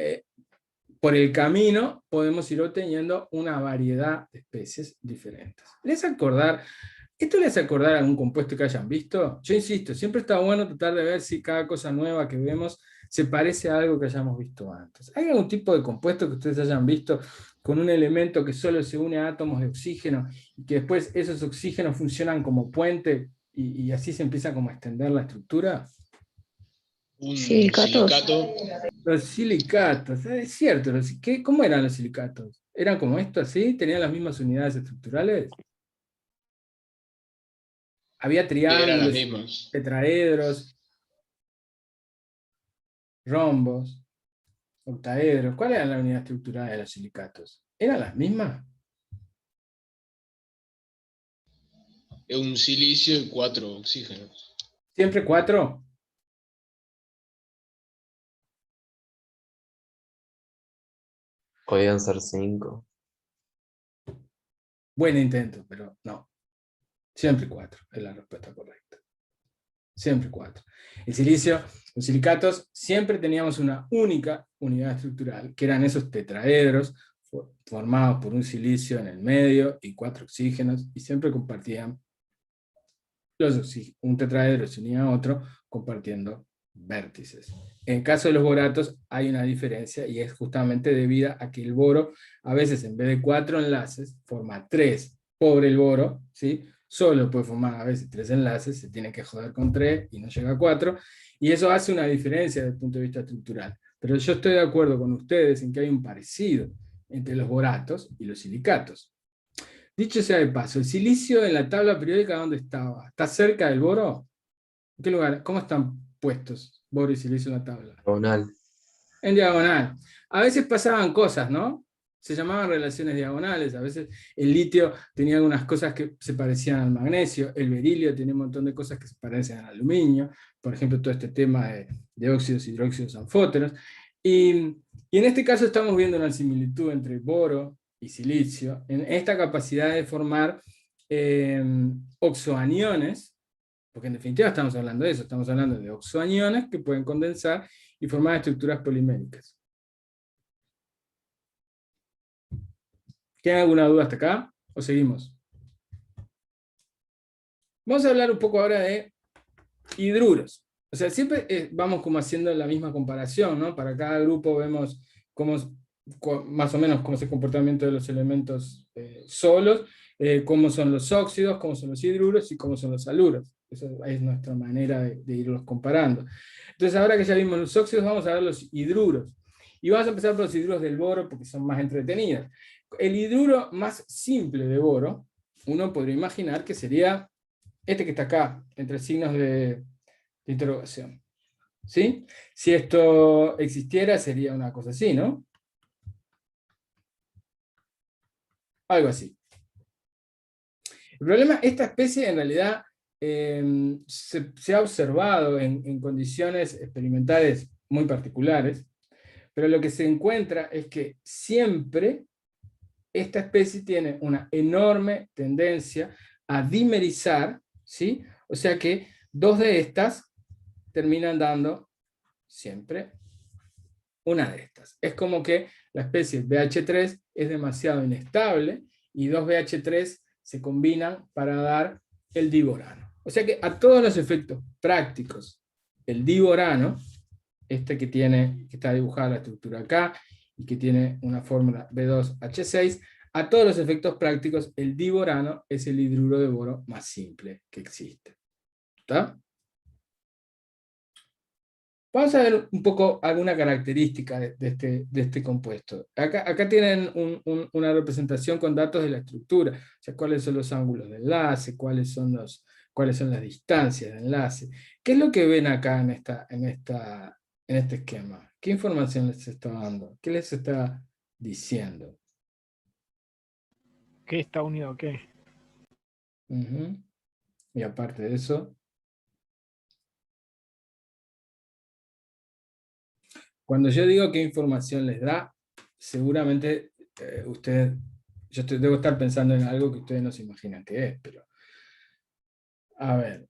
por el camino podemos ir obteniendo una variedad de especies diferentes. ¿Esto les hace acordar a algún compuesto que hayan visto? Yo insisto, siempre está bueno tratar de ver si cada cosa nueva que vemos se parece a algo que hayamos visto antes. ¿Hay algún tipo de compuesto que ustedes hayan visto con un elemento que solo se une a átomos de oxígeno y que después esos oxígenos funcionan como puente y así se empieza como a extender la estructura?
Un
Silicatos.
silicato.
Los silicatos, es cierto. ¿Cómo eran los silicatos? ¿Eran como esto así? ¿Tenían las mismas unidades estructurales? Había
Eran las
triángulos,
mismas.
tetraedros, rombos, octaedros. ¿Cuál era la unidad estructural de los silicatos? ¿Eran las mismas?
Un silicio y 4 oxígenos.
¿Siempre 4?
Podían ser 5.
Buen intento, pero no. Siempre 4 es la respuesta correcta. Siempre 4. El silicio, los silicatos, siempre teníamos una única unidad estructural, que eran esos tetraedros formados por un silicio en el medio y 4 oxígenos, y siempre compartían un tetraedro se unía a otro compartiendo vértices. En el caso de los boratos hay una diferencia, y es justamente debida a que el boro, a veces en vez de 4 enlaces, forma 3. Pobre el boro, ¿sí? Solo puede formar a veces 3 enlaces, se tiene que joder con 3 y no llega a 4, y eso hace una diferencia desde el punto de vista estructural. Pero yo estoy de acuerdo con ustedes en que hay un parecido entre los boratos y los silicatos. Dicho sea de paso, ¿el silicio en la tabla periódica dónde estaba? ¿Está cerca del boro? ¿En qué lugar? ¿Cómo están puestos boro y silicio en la tabla?
Diagonal.
En diagonal. A veces pasaban cosas, ¿no? Se llamaban relaciones diagonales. A veces el litio tenía algunas cosas que se parecían al magnesio, el berilio tenía un montón de cosas que se parecen al aluminio, por ejemplo, todo este tema de óxidos, hidróxidos, anfóteros. Y en este caso estamos viendo una similitud entre boro y silicio, en esta capacidad de formar oxoaniones, porque en definitiva estamos hablando de eso, estamos hablando de oxoaniones que pueden condensar y formar estructuras poliméricas. ¿Tienen alguna duda hasta acá? ¿O seguimos? Vamos a hablar un poco ahora de hidruros. O sea, siempre vamos como haciendo la misma comparación, ¿no? Para cada grupo vemos más o menos cómo es el comportamiento de los elementos solos, cómo son los óxidos, cómo son los hidruros y cómo son los haluros. Esa es nuestra manera de irlos comparando. Entonces, ahora que ya vimos los óxidos, vamos a ver los hidruros. Y vamos a empezar por los hidruros del boro porque son más entretenidos. El hidruro más simple de boro, uno podría imaginar que sería este que está acá, entre signos de interrogación. ¿Sí? Si esto existiera, sería una cosa así, ¿no? Algo así. El problema, esta especie en realidad se ha observado en condiciones experimentales muy particulares, pero lo que se encuentra es que siempre esta especie tiene una enorme tendencia a dimerizar, ¿sí? O sea que 2 de estas terminan dando siempre una de estas. Es como que la especie BH3 es demasiado inestable y 2 BH3 se combinan para dar el diborano. O sea que a todos los efectos prácticos, el diborano, este que está dibujada la estructura acá y que tiene una fórmula B2H6, a todos los efectos prácticos, el diborano es el hidruro de boro más simple que existe. ¿Está? Vamos a ver un poco alguna característica de este compuesto. Acá tienen una representación con datos de la estructura, o sea, cuáles son los ángulos de enlace, cuáles son las distancias de enlace. ¿Qué es lo que ven acá en este esquema? ¿Qué información les está dando? ¿Qué les está diciendo?
¿Qué está unido a qué?
Y aparte de eso, cuando yo digo qué información les da, seguramente debo estar pensando en algo que ustedes no se imaginan que es, pero a ver.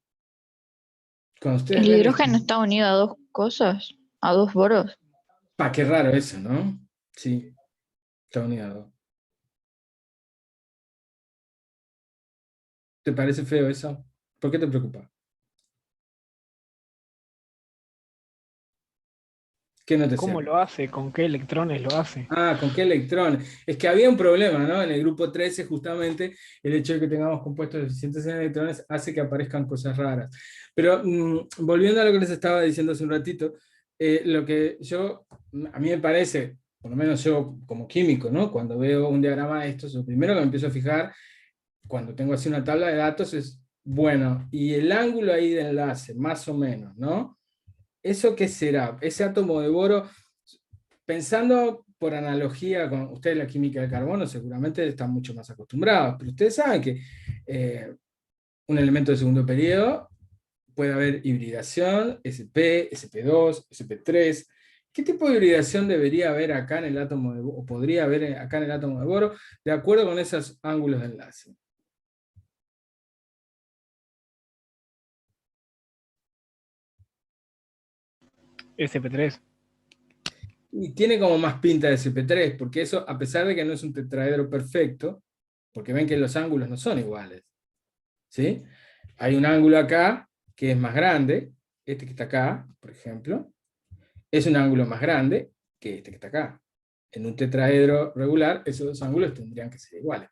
Cuando ustedes
¿El hidrógeno está unido a 2 cosas? ¿A 2 boros?
qué raro eso, ¿no? Sí, está unida a 2. ¿Te parece feo eso? ¿Por qué te preocupa? ¿Qué no te
¿Cómo
cierra?
lo hace? ¿Con qué electrones lo hace?
Ah, ¿con qué electrones? Es que había un problema, ¿no? En el grupo 13, justamente, el hecho de que tengamos compuestos deficientes en electrones hace que aparezcan cosas raras. Pero volviendo a lo que les estaba diciendo hace un ratito, lo que a mí me parece, por lo menos yo como químico, ¿no? Cuando veo un diagrama de estos, lo primero que me empiezo a fijar, cuando tengo así una tabla de datos, es, bueno, y el ángulo ahí de enlace, más o menos, ¿no? ¿Eso qué será? Ese átomo de boro, pensando por analogía con ustedes, la química del carbono, seguramente están mucho más acostumbrados, pero ustedes saben que un elemento de segundo periodo puede haber hibridación, sp, sp2, sp3. ¿Qué tipo de hibridación debería haber acá en el átomo de boro, o podría haber acá en el átomo de boro, de acuerdo con esos ángulos de enlace?
SP3.
Y tiene como más pinta de sp3, porque eso, a pesar de que no es un tetraedro perfecto, porque ven que los ángulos no son iguales, ¿sí? Hay un ángulo acá que es más grande, este que está acá, por ejemplo, es un ángulo más grande que este que está acá. En un tetraedro regular, esos dos ángulos tendrían que ser iguales.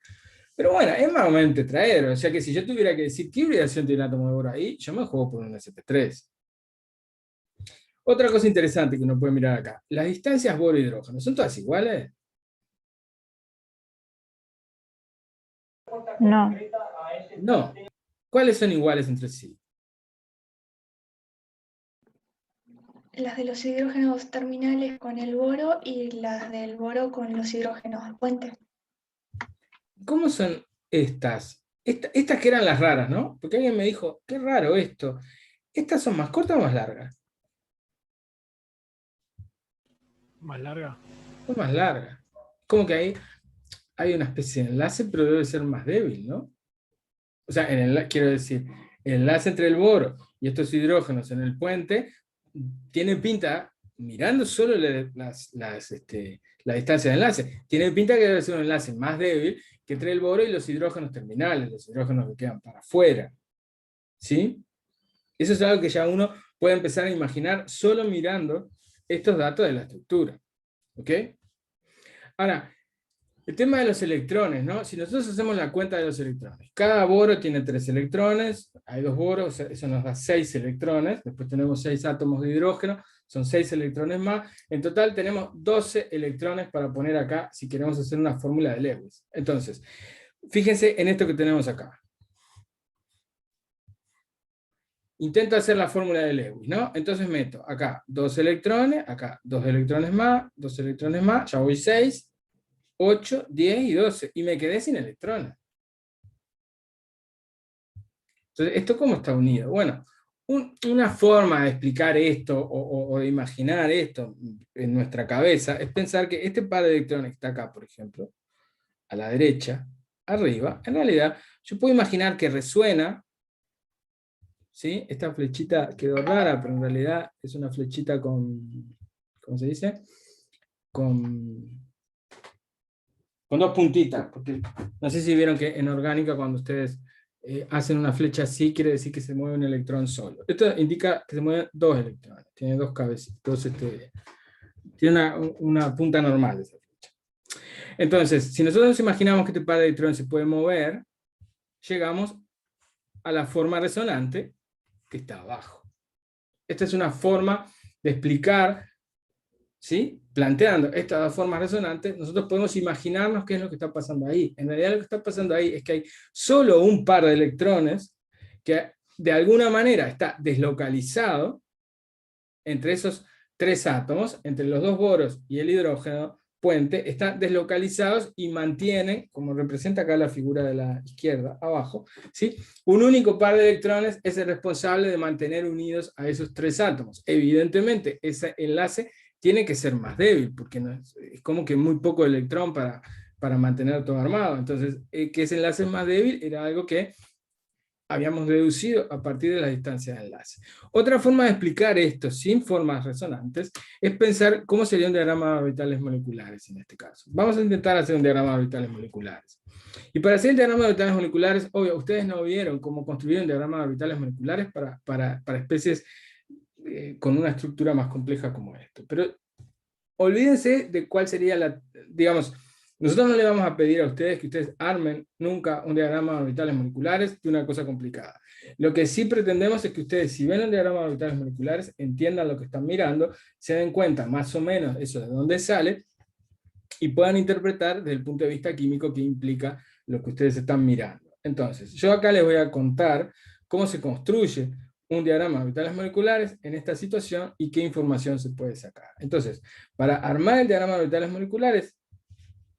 Pero bueno, es más o menos un tetraedro, o sea que si yo tuviera que decir qué hibridación tiene el átomo de boro ahí, yo me juego por un sp3. Otra cosa interesante que uno puede mirar acá, las distancias boro-hidrógeno, ¿son todas iguales?
No.
No. ¿Cuáles son iguales entre sí?
Las de los hidrógenos terminales con el boro y las del boro con los hidrógenos puentes.
¿Cómo son estas? Estas que eran las raras, ¿no? Porque alguien me dijo, qué raro esto. ¿Estas son más cortas o más largas?
Más larga.
Son más largas. Como que ahí hay una especie de enlace, pero debe ser más débil, ¿no? O sea, quiero decir, el enlace entre el boro y estos hidrógenos en el puente tiene pinta, mirando solo la distancia de enlace, tiene pinta que debe ser un enlace más débil que entre el boro y los hidrógenos terminales, los hidrógenos que quedan para afuera. ¿Sí? Eso es algo que ya uno puede empezar a imaginar solo mirando estos datos de la estructura. ¿Ok? Ahora, el tema de los electrones, ¿no? Si nosotros hacemos la cuenta de los electrones, cada boro tiene 3 electrones, hay 2 boros, eso nos da 6 electrones, después tenemos 6 átomos de hidrógeno, son 6 electrones más, en total tenemos 12 electrones para poner acá si queremos hacer una fórmula de Lewis. Entonces, fíjense en esto que tenemos acá. Intento hacer la fórmula de Lewis, ¿no? Entonces meto acá 2 electrones, acá 2 electrones más, 2 electrones más, ya voy 6, 8, 10 y 12, y me quedé sin electrones. Entonces, ¿esto cómo está unido? Bueno, una forma de explicar esto, o de imaginar esto en nuestra cabeza, es pensar que este par de electrones que está acá, por ejemplo, a la derecha, arriba, en realidad, yo puedo imaginar que resuena, ¿sí? Esta flechita quedó rara, pero en realidad es una flechita con, ¿cómo se dice? Con 2 puntitas, porque no sé si vieron que en orgánica cuando ustedes hacen una flecha así, quiere decir que se mueve un electrón solo. Esto indica que se mueven 2 electrones, tiene 2 cabecitas, tiene una punta normal esa flecha. Entonces, si nosotros nos imaginamos que este par de electrones se puede mover, llegamos a la forma resonante que está abajo. Esta es una forma de explicar, ¿sí? Planteando estas 2 formas resonantes, nosotros podemos imaginarnos qué es lo que está pasando ahí. En realidad lo que está pasando ahí es que hay solo un par de electrones que de alguna manera está deslocalizado entre esos 3 átomos, entre los 2 boros y el hidrógeno puente, están deslocalizados y mantienen, como representa acá la figura de la izquierda, abajo, ¿sí? Un único par de electrones es el responsable de mantener unidos a esos 3 átomos. Evidentemente, ese enlace tiene que ser más débil, porque no es como que muy poco electrón para mantener todo armado. Entonces, que ese enlace es más débil era algo que habíamos deducido a partir de la distancia de enlace. Otra forma de explicar esto sin formas resonantes es pensar cómo sería un diagrama de orbitales moleculares en este caso. Vamos a intentar hacer un diagrama de orbitales moleculares. Y para hacer el diagrama de orbitales moleculares, obvio, ustedes no vieron cómo construir un diagrama de orbitales moleculares para especies con una estructura más compleja como esto. Pero olvídense de cuál sería la, digamos, nosotros no le vamos a pedir a ustedes que ustedes armen nunca un diagrama de orbitales moleculares de una cosa complicada. Lo que sí pretendemos es que ustedes, si ven un diagrama de orbitales moleculares, entiendan lo que están mirando, se den cuenta más o menos eso de dónde sale, y puedan interpretar desde el punto de vista químico qué implica lo que ustedes están mirando. Entonces, yo acá les voy a contar cómo se construye un diagrama de orbitales moleculares en esta situación y qué información se puede sacar. Entonces, para armar el diagrama de orbitales moleculares,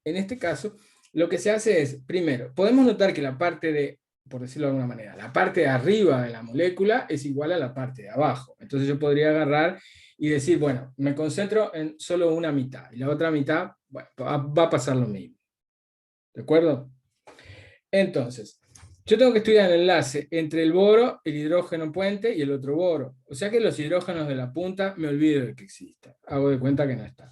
en este caso, lo que se hace es, primero, podemos notar que la parte de, por decirlo de alguna manera, la parte de arriba de la molécula es igual a la parte de abajo. Entonces yo podría agarrar y decir, bueno, me concentro en solo una mitad, y la otra mitad, bueno, va a pasar lo mismo. ¿De acuerdo? Entonces, yo tengo que estudiar el enlace entre el boro, el hidrógeno puente y el otro boro. O sea que los hidrógenos de la punta me olvido de que existen. Hago de cuenta que no están.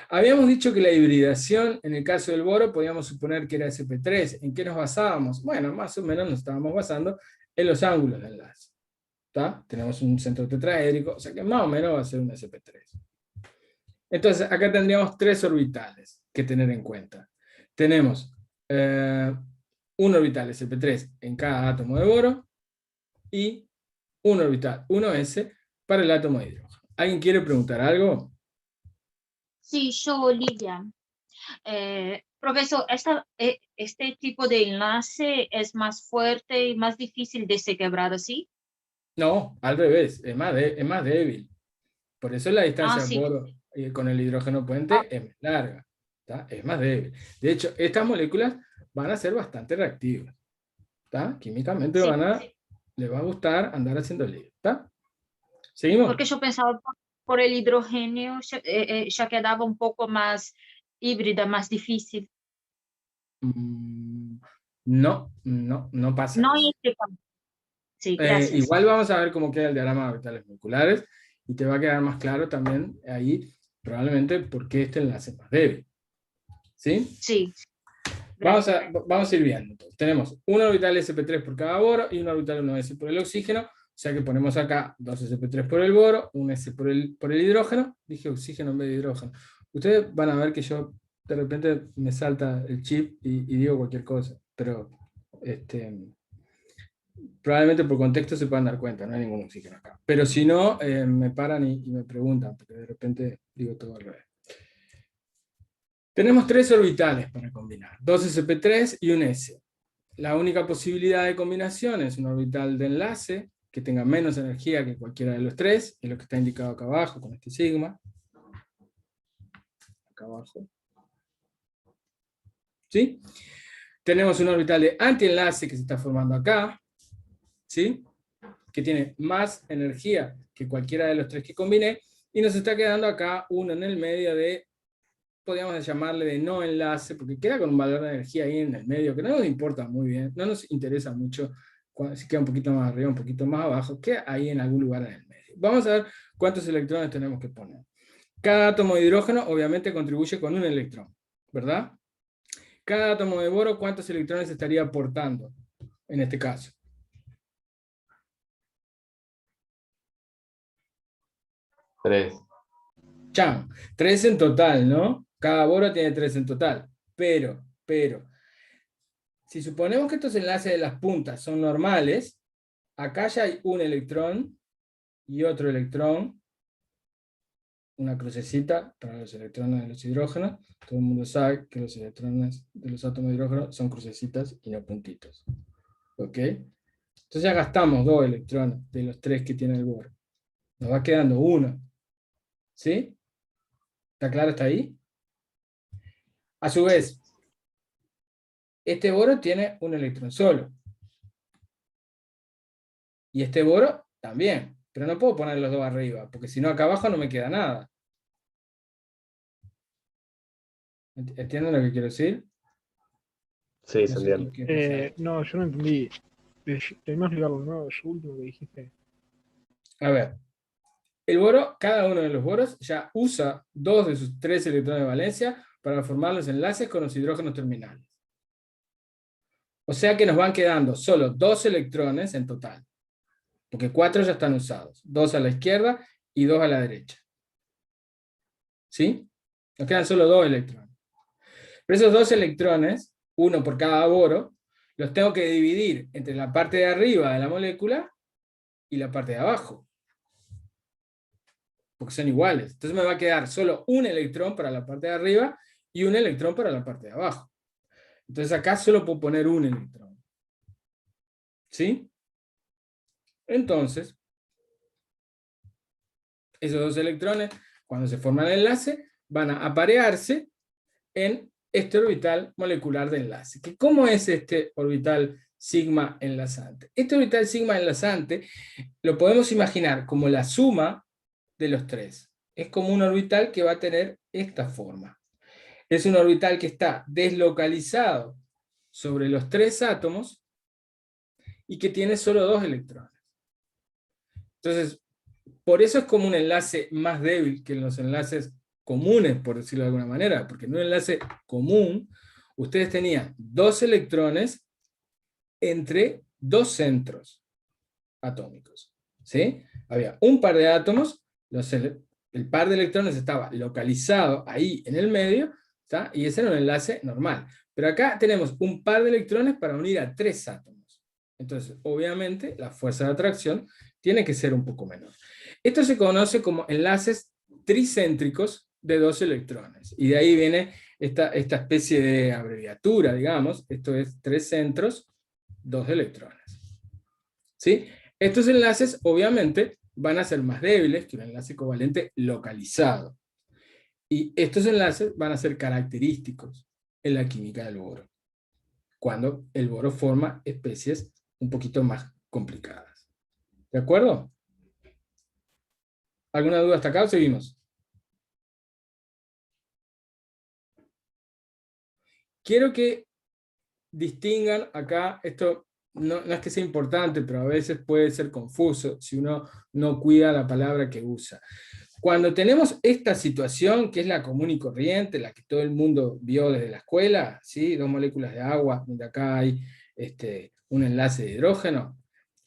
Habíamos dicho que la hibridación, en el caso del boro, podíamos suponer que era sp3. ¿En qué nos basábamos? Bueno, más o menos nos estábamos basando en los ángulos de enlace. ¿Está? Tenemos un centro tetraédrico, o sea que más o menos va a ser un sp3. Entonces, acá tendríamos 3 orbitales que tener en cuenta. Tenemos un orbital sp3 en cada átomo de boro, y un orbital 1s para el átomo de hidrógeno. ¿Alguien quiere preguntar algo?
Sí, yo, Lidia. Profesor, este tipo de enlace es más fuerte y más difícil de ser quebrado, ¿sí?
No, al revés, es más débil. Por eso la distancia
sí.
boro con el hidrógeno puente es más larga. ¿Tá? Es más débil. De hecho, estas moléculas van a ser bastante reactivas. ¿Tá? Químicamente
Sí,
les va a gustar andar haciendo lío. ¿Tá? ¿Seguimos?
porque yo pensaba por el hidrógeno ya quedaba un poco más híbrida, más difícil.
No pasa
No
eso.
es este caso. Sí, gracias.
Igual vamos a ver cómo queda el diagrama de orbitales moleculares, y te va a quedar más claro también ahí, probablemente, por qué este enlace es más débil. ¿Sí?
Sí.
Vamos a ir viendo. Entonces, tenemos un orbital sp3 por cada boro y un orbital 1s por el oxígeno, o sea que ponemos acá 2 sp3 por el boro, 1 s por el hidrógeno. Dije oxígeno en vez de hidrógeno. Ustedes van a ver que yo de repente me salta el chip y digo cualquier cosa, pero probablemente por contexto se puedan dar cuenta, no hay ningún oxígeno acá. Pero si no, me paran y me preguntan, porque de repente digo todo al revés. Tenemos 3 orbitales para combinar, 2 sp3 y un s. La única posibilidad de combinación es un orbital de enlace que tenga menos energía que cualquiera de los 3, es lo que está indicado acá abajo con este sigma. Acá abajo. ¿Sí? Tenemos un orbital de antienlace que se está formando acá, ¿sí? Que tiene más energía que cualquiera de los 3 que combiné, y nos está quedando acá uno en el medio de, podríamos llamarle de no enlace, porque queda con un valor de energía ahí en el medio, que no nos importa muy bien, no nos interesa mucho si queda un poquito más arriba, un poquito más abajo, queda ahí en algún lugar en el medio. Vamos a ver cuántos electrones tenemos que poner. Cada átomo de hidrógeno obviamente contribuye con un electrón, ¿verdad? Cada átomo de boro, ¿cuántos electrones estaría aportando en este caso?
Tres.
Chan, 3 en total, ¿no? Cada boro tiene 3 en total. Pero, si suponemos que estos enlaces de las puntas son normales, acá ya hay un electrón y otro electrón, una crucecita para los electrones de los hidrógenos. Todo el mundo sabe que los electrones de los átomos de hidrógeno son crucecitas y no puntitos. ¿Ok? Entonces ya gastamos 2 electrones de los 3 que tiene el boro. Nos va quedando 1. ¿Sí? ¿Está claro hasta ahí? A su vez, este boro tiene un electrón solo. Y este boro también. Pero no puedo poner los dos arriba, porque si no acá abajo no me queda nada. ¿Entienden lo que quiero decir?
Sí,
No
se
sé
entiende.
No, yo no entendí. Terminás de explicarlo, ¿no? Eso último que dijiste.
A ver, el boro, cada uno de los boros ya usa 2 de sus 3 electrones de valencia para formar los enlaces con los hidrógenos terminales. O sea que nos van quedando solo 2 electrones en total, porque 4 ya están usados, 2 a la izquierda y 2 a la derecha. ¿Sí? Nos quedan solo 2 electrones. Pero esos 2 electrones, uno por cada boro, los tengo que dividir entre la parte de arriba de la molécula y la parte de abajo, porque son iguales. Entonces me va a quedar solo un electrón para la parte de arriba y un electrón para la parte de abajo. Entonces acá solo puedo poner un electrón. ¿Sí? Entonces, esos 2 electrones, cuando se forman el enlace, van a aparearse en este orbital molecular de enlace. ¿Cómo es este orbital sigma enlazante? Este orbital sigma enlazante lo podemos imaginar como la suma de los 3. Es como un orbital que va a tener esta forma. Es un orbital que está deslocalizado sobre los 3 átomos y que tiene solo 2 electrones. Entonces, por eso es como un enlace más débil que los enlaces comunes, por decirlo de alguna manera, porque en un enlace común, ustedes tenían 2 electrones entre 2 centros atómicos. ¿Sí? Había un par de átomos, el par de electrones estaba localizado ahí en el medio, ¿está? Y ese era un enlace normal. Pero acá tenemos un par de electrones para unir a 3 átomos. Entonces, obviamente, la fuerza de atracción tiene que ser un poco menor. Esto se conoce como enlaces tricéntricos de 2 electrones. Y de ahí viene esta especie de abreviatura, digamos. Esto es 3 centros, 2 electrones. ¿Sí? Estos enlaces, obviamente, van a ser más débiles que un enlace covalente localizado. Y estos enlaces van a ser característicos en la química del boro, cuando el boro forma especies un poquito más complicadas. ¿De acuerdo? ¿Alguna duda hasta acá o seguimos? Quiero que distingan acá, esto no es que sea importante, pero a veces puede ser confuso si uno no cuida la palabra que usa. Cuando tenemos esta situación, que es la común y corriente, la que todo el mundo vio desde la escuela, ¿sí? 2 moléculas de agua, donde acá hay un enlace de hidrógeno,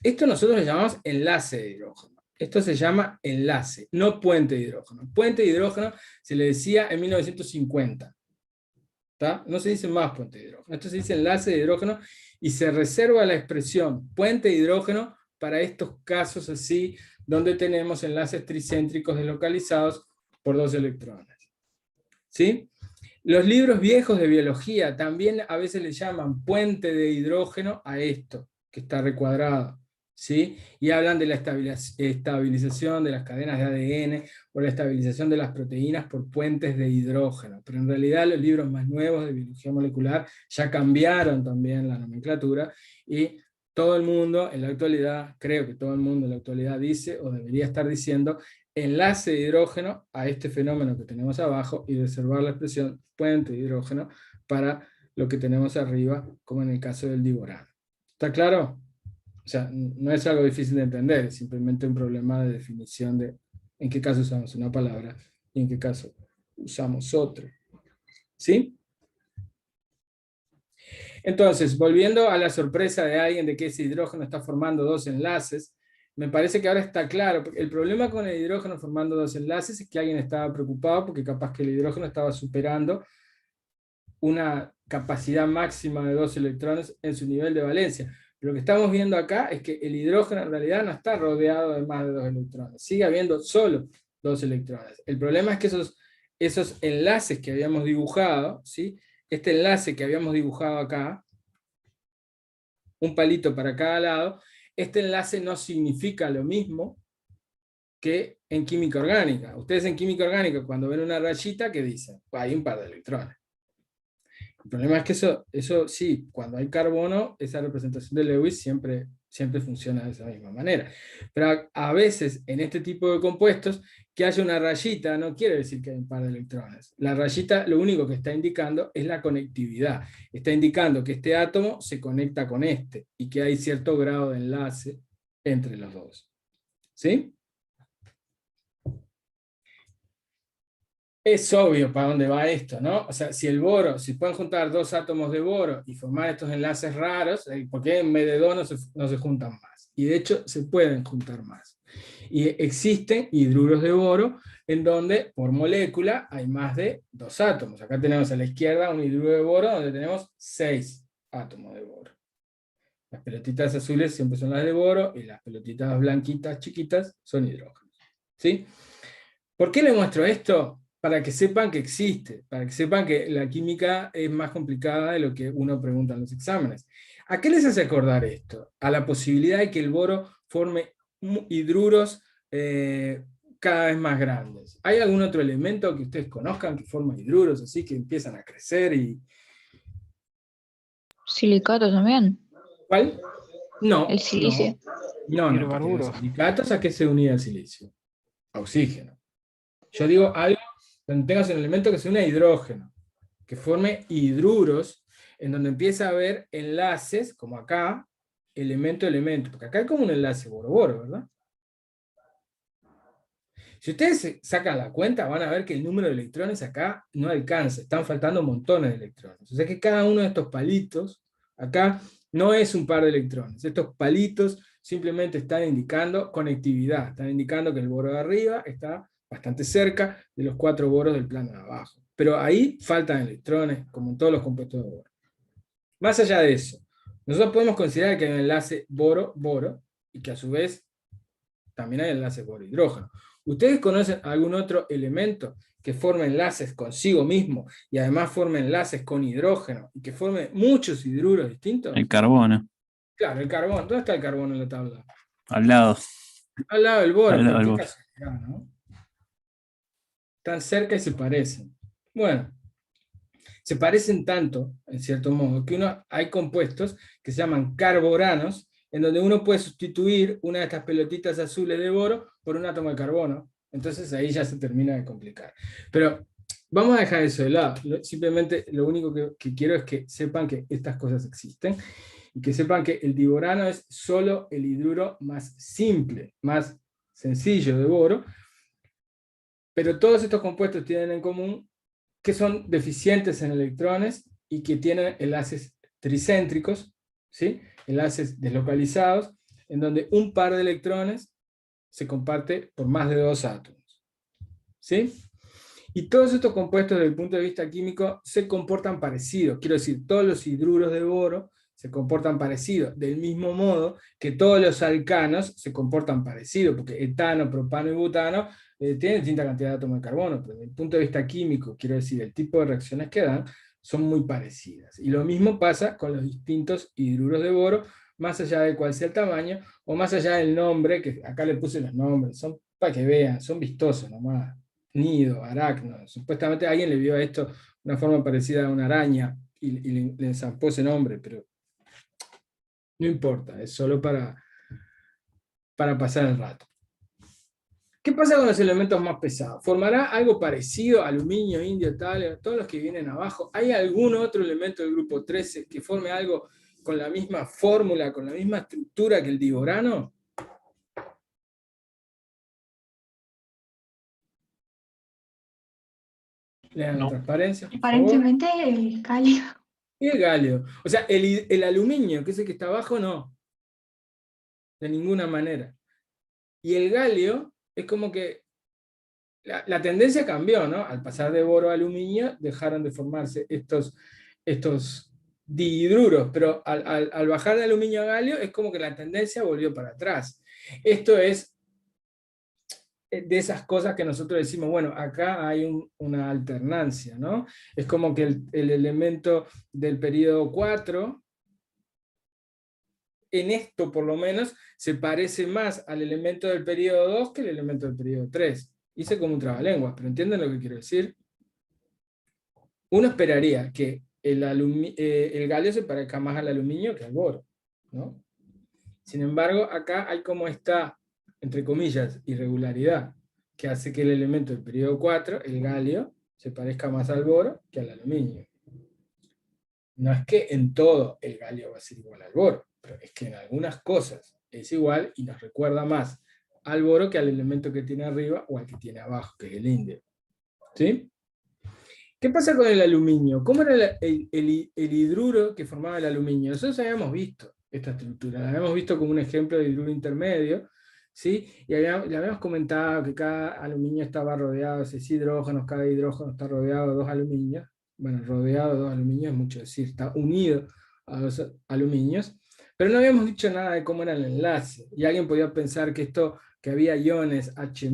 esto nosotros le llamamos enlace de hidrógeno. Esto se llama enlace, no puente de hidrógeno. Puente de hidrógeno se le decía en 1950. ¿Tá? No se dice más puente de hidrógeno, esto se dice enlace de hidrógeno y se reserva la expresión puente de hidrógeno para estos casos así, donde tenemos enlaces tricéntricos deslocalizados por 2 electrones. ¿Sí? Los libros viejos de biología también a veces le llaman puente de hidrógeno a esto, que está recuadrado. ¿Sí? Y hablan de la estabilización de las cadenas de ADN o la estabilización de las proteínas por puentes de hidrógeno. Pero en realidad los libros más nuevos de biología molecular ya cambiaron también la nomenclatura y todo el mundo en la actualidad, creo que todo el mundo en la actualidad dice o debería estar diciendo enlace de hidrógeno a este fenómeno que tenemos abajo y reservar la expresión puente de hidrógeno para lo que tenemos arriba, como en el caso del diborano. ¿Está claro? O sea, no es algo difícil de entender, es simplemente un problema de definición de en qué caso usamos una palabra y en qué caso usamos otra. ¿Sí? Entonces, volviendo a la sorpresa de alguien de que ese hidrógeno está formando 2 enlaces, me parece que ahora está claro. El problema con el hidrógeno formando 2 enlaces es que alguien estaba preocupado porque capaz que el hidrógeno estaba superando una capacidad máxima de 2 electrones en su nivel de valencia. Lo que estamos viendo acá es que el hidrógeno en realidad no está rodeado de más de 2 electrones. Sigue habiendo solo 2 electrones. El problema es que esos enlaces que habíamos dibujado, ¿sí? Este enlace que habíamos dibujado acá, un palito para cada lado, este enlace no significa lo mismo que en química orgánica. Ustedes en química orgánica, cuando ven una rayita, ¿qué dicen? Hay un par de electrones. El problema es que eso sí, cuando hay carbono, esa representación de Lewis siempre Siempre funciona de esa misma manera. Pero a veces, en este tipo de compuestos, que haya una rayita no quiere decir que hay un par de electrones. La rayita lo único que está indicando es la conectividad. Está indicando que este átomo se conecta con este, y que hay cierto grado de enlace entre los dos. ¿Sí? Es obvio para dónde va esto, ¿no? O sea, si el boro, si pueden juntar dos átomos de boro y formar estos enlaces raros, ¿por qué en vez de dos no se juntan más? Y de hecho se pueden juntar más. Y existen hidruros de boro en donde por molécula hay más de 2 átomos. Acá tenemos a la izquierda un hidruro de boro donde tenemos 6 átomos de boro. Las pelotitas azules siempre son las de boro y las pelotitas blanquitas chiquitas son hidrógenos. ¿Sí? ¿Por qué le muestro esto? Para que sepan que existe, para que sepan que la química es más complicada de lo que uno pregunta en los exámenes. ¿A qué les hace acordar esto? A la posibilidad de que el boro forme hidruros cada vez más grandes. ¿Hay algún otro elemento que ustedes conozcan que forma hidruros así, que empiezan a crecer y...
Silicato también.
¿Cuál? No.
El silicio.
No, porque
Hidrocarburos.
los silicatos, ¿a qué se unía el silicio? A oxígeno. Yo digo algo donde tengas un elemento que se une a hidrógeno, que forme hidruros, en donde empieza a haber enlaces, como acá, elemento-elemento, porque acá hay como un enlace boro-boro, ¿verdad? Si ustedes sacan la cuenta, van a ver que el número de electrones acá no alcanza, están faltando montones de electrones. O sea que cada uno de estos palitos, acá, no es un par de electrones. Estos palitos simplemente están indicando conectividad, están indicando que el boro de arriba está bastante cerca de los 4 boros del plano de abajo. Pero ahí faltan electrones, como en todos los compuestos de boro. Más allá de eso, nosotros podemos considerar que hay un enlace boro-boro, y que a su vez también hay enlaces boro-hidrógeno. ¿Ustedes conocen algún otro elemento que forme enlaces consigo mismo, y además forme enlaces con hidrógeno, y que forme muchos hidruros distintos?
El carbono.
Claro, el carbono. ¿Dónde está el carbono en la tabla?
Al lado.
Al lado del boro.
Al lado
pero
del
qué
boro.
casualidad, ¿no? Están cerca y se parecen. Bueno, se parecen tanto, en cierto modo, que hay compuestos que se llaman carboranos, en donde uno puede sustituir una de estas pelotitas azules de boro por un átomo de carbono. Entonces ahí ya se termina de complicar. Pero vamos a dejar eso de lado. Simplemente lo único que quiero es que sepan que estas cosas existen, y que sepan que el diborano es solo el hidruro más simple, más sencillo de boro, pero todos estos compuestos tienen en común que son deficientes en electrones y que tienen enlaces tricéntricos, ¿sí? Enlaces deslocalizados, en donde un par de electrones se comparte por más de 2 átomos. ¿Sí? Y todos estos compuestos desde el punto de vista químico se comportan parecidos. Quiero decir, todos los hidruros de boro se comportan parecidos, del mismo modo que todos los alcanos se comportan parecidos, porque etano, propano y butano tienen distinta cantidad de átomos de carbono, pero desde el punto de vista químico, quiero decir, el tipo de reacciones que dan son muy parecidas. Y lo mismo pasa con los distintos hidruros de boro, más allá de cuál sea el tamaño, o más allá del nombre, que acá le puse los nombres, son para que vean, son vistosos nomás. Nido, arácnido. Supuestamente alguien le vio a esto una forma parecida a una araña y le enzampó ese nombre, pero no importa, es solo para pasar el rato. ¿Qué pasa con los elementos más pesados? ¿Formará algo parecido? Aluminio, indio, talio, todos los que vienen abajo. ¿Hay algún otro elemento del grupo 13 que forme algo con la misma fórmula, con la misma estructura que el diborano? Lean la transparencia, por favor.
Aparentemente el galio.
Y el galio. O sea, el aluminio, que es el que está abajo, no. De ninguna manera. Y el galio es como que la tendencia cambió, ¿no? Al pasar de boro a aluminio, dejaron de formarse estos dihidruros, pero al bajar de aluminio a galio, es como que la tendencia volvió para atrás. Esto es de esas cosas que nosotros decimos, bueno, acá hay una alternancia, ¿no? Es como que el elemento del periodo 4, en esto por lo menos, se parece más al elemento del periodo 2 que el elemento del periodo 3. Hice como un trabalenguas, pero ¿entienden lo que quiero decir? Uno esperaría que el galio se parezca más al aluminio que al boro, ¿no? Sin embargo, acá hay como esta, entre comillas, irregularidad, que hace que el elemento del periodo 4, el galio, se parezca más al boro que al aluminio. No es que en todo el galio va a ser igual al boro, pero es que en algunas cosas es igual y nos recuerda más al boro que al elemento que tiene arriba o al que tiene abajo, que es el índice. ¿Sí? ¿Qué pasa con el aluminio? ¿Cómo era el hidruro que formaba el aluminio? Nosotros habíamos visto esta estructura, la habíamos visto como un ejemplo de hidruro intermedio, ¿sí? Y le habíamos comentado que cada aluminio estaba rodeado de 6 hidrógenos, cada hidrógeno está rodeado de 2 aluminios. Bueno, rodeado de 2 aluminios es mucho decir, está unido a 2 aluminios, pero no habíamos dicho nada de cómo era el enlace, y alguien podía pensar que que había iones H-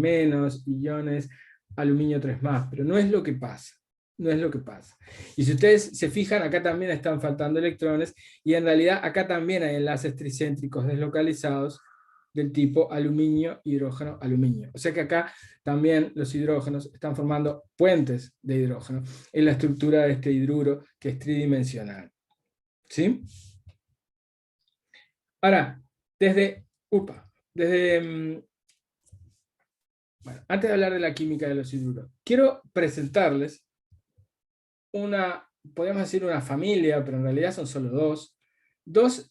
y iones aluminio 3+, pero no es lo que pasa. No es lo que pasa. Y si ustedes se fijan, acá también están faltando electrones, y en realidad acá también hay enlaces tricéntricos deslocalizados del tipo aluminio, hidrógeno, aluminio. O sea que acá también los hidrógenos están formando puentes de hidrógeno en la estructura de este hidruro que es tridimensional. ¿Sí? Ahora, bueno, antes de hablar de la química de los hidruros, quiero presentarles podemos decir una familia, pero en realidad son solo dos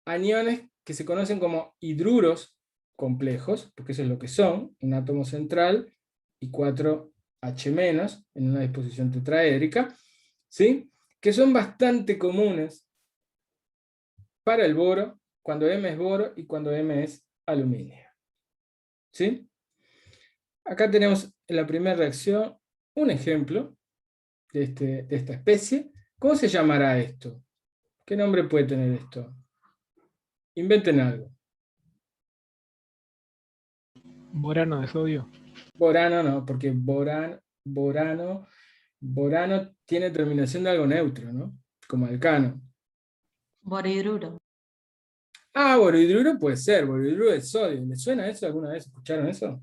aniones que se conocen como hidruros complejos, porque eso es lo que son, un átomo central y 4 H- en una disposición tetraédrica, ¿sí? Que son bastante comunes para el boro, cuando M es boro y cuando M es aluminio. ¿Sí? Acá tenemos en la primera reacción un ejemplo de esta especie. ¿Cómo se llamará esto? ¿Qué nombre puede tener esto? Inventen algo.
Borano de sodio.
Borano no, porque borano tiene terminación de algo neutro, ¿no? Como alcano.
Borhidruro.
Ah, borhidruro puede ser, borhidruro de sodio. ¿Les suena eso alguna vez? ¿Escucharon eso?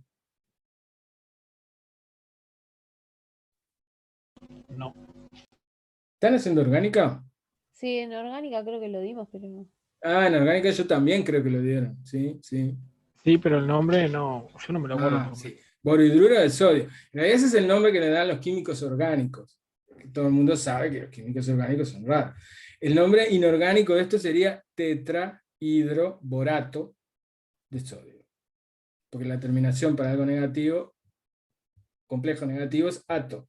No.
¿Están haciendo orgánica?
Sí, en orgánica creo que lo dimos, pero
Ah, en orgánica yo también creo que lo dieron. Sí, sí.
Sí, pero el nombre no, yo no me lo acuerdo.
Ah, sí. Borhidruro de sodio. En realidad ese es el nombre que le dan los químicos orgánicos. Todo el mundo sabe que los químicos orgánicos son raros. El nombre inorgánico de esto sería tetrahidroborato de sodio. Porque la terminación para algo negativo, complejo negativo, es ato.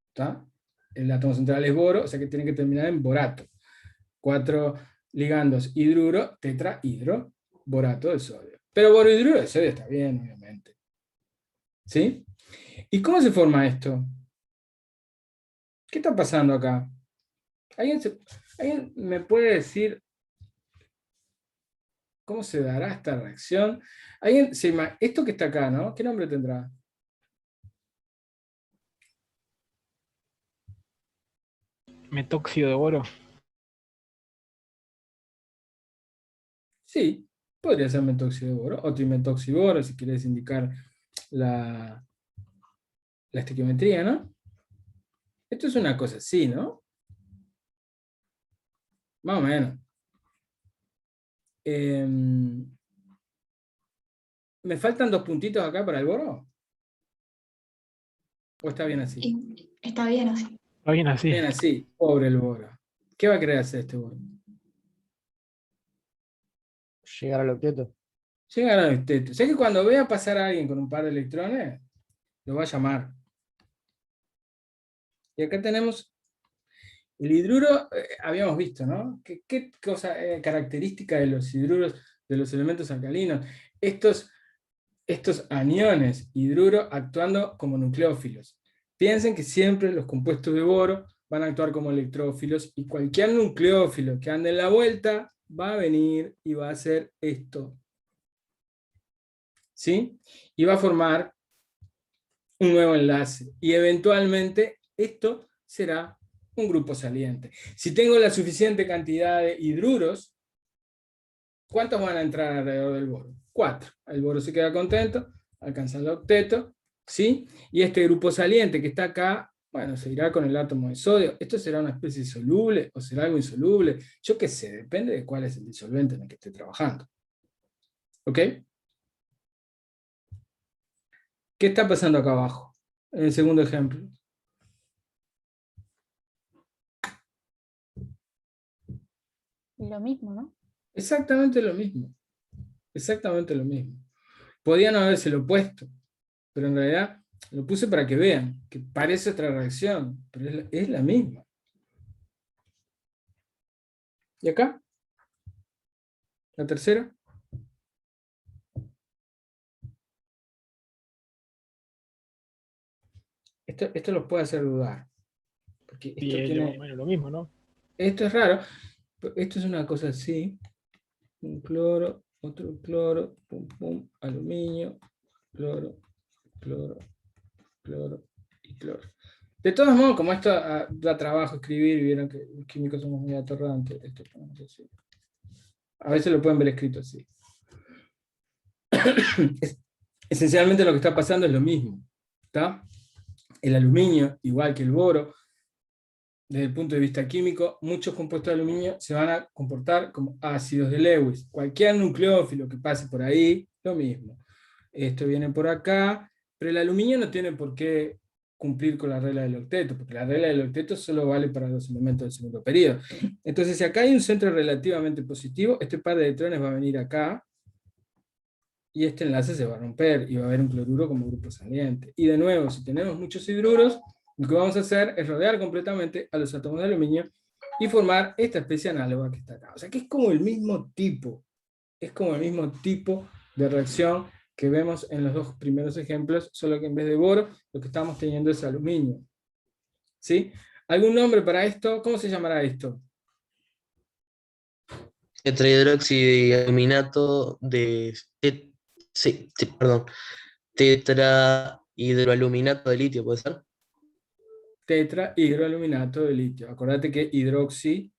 ¿Está? El átomo central es boro, o sea que tiene que terminar en borato. 4 ligandos hidruro, tetrahidroborato de sodio. Pero borhidruro de sodio está bien, obviamente. ¿Sí? ¿Y cómo se forma esto? ¿Qué está pasando acá? ¿Alguien me puede decir cómo se dará esta reacción? Esto que está acá, ¿no? ¿Qué nombre tendrá?
Metóxido de boro.
Sí, podría ser metóxido de boro, o trimetoxiboro, si quieres indicar la estequiometría, ¿no? Esto es una cosa así, ¿no? Más o menos. ¿Me faltan 2 puntitos acá para el boro? ¿O está bien así?
Y está bien así.
Está bien así.
Bien así, pobre el boro. ¿Qué va a querer hacer este boro?
Llegar al octeto.
Llegar al octeto. Sé que cuando vea pasar a alguien con un par de electrones, lo va a llamar. Y acá tenemos el hidruro, habíamos visto, ¿no? ¿Qué cosa característica de los hidruros, de los elementos alcalinos? Estos aniones hidruro actuando como nucleófilos. Piensen que siempre los compuestos de boro van a actuar como electrófilos, y cualquier nucleófilo que ande en la vuelta va a venir y va a hacer esto. ¿Sí? Y va a formar un nuevo enlace. Y eventualmente esto será un grupo saliente. Si tengo la suficiente cantidad de hidruros, ¿cuántos van a entrar alrededor del boro? 4. El boro se queda contento, alcanza el octeto, ¿sí? Y este grupo saliente que está acá Bueno, se irá con el átomo de sodio. ¿Esto será una especie soluble o será algo insoluble? Yo qué sé, depende de cuál es el disolvente en el que esté trabajando. ¿Ok? ¿Qué está pasando acá abajo? En el segundo ejemplo.
Lo mismo, ¿no?
Exactamente lo mismo. Exactamente lo mismo. Podían habérselo puesto, pero en realidad lo puse para que vean que parece otra reacción, pero es la misma. ¿Y acá? ¿La tercera? Esto los puede hacer dudar. Porque esto,
Y es más o menos lo mismo, ¿no?
esto es raro. Pero esto es una cosa así. Un cloro, otro cloro, pum, pum, aluminio, cloro, cloro, cloro y cloro. De todos modos, como esto da trabajo escribir, vieron que los químicos somos muy atorrantes, esto ponemos así. A veces lo pueden ver escrito así. Esencialmente lo que está pasando es lo mismo. ¿Está? El aluminio, igual que el boro, desde el punto de vista químico, muchos compuestos de aluminio se van a comportar como ácidos de Lewis. Cualquier nucleófilo que pase por ahí, lo mismo. Esto viene por acá, pero el aluminio no tiene por qué cumplir con la regla del octeto, porque la regla del octeto solo vale para los elementos del segundo periodo. Entonces, si acá hay un centro relativamente positivo, este par de electrones va a venir acá, y este enlace se va a romper, y va a haber un cloruro como grupo saliente. Y de nuevo, si tenemos muchos hidruros, lo que vamos a hacer es rodear completamente a los átomos de aluminio, y formar esta especie análoga que está acá. O sea que es como el mismo tipo, de reacción que vemos en los dos primeros ejemplos, solo que en vez de boro, lo que estamos teniendo es aluminio. ¿Sí? ¿Algún nombre para esto? ¿Cómo se llamará esto?
Tetrahidroxialuminato de... tetrahidroaluminato de litio, ¿puede ser?
Tetrahidroaluminato de litio. Acordate que hidroxi...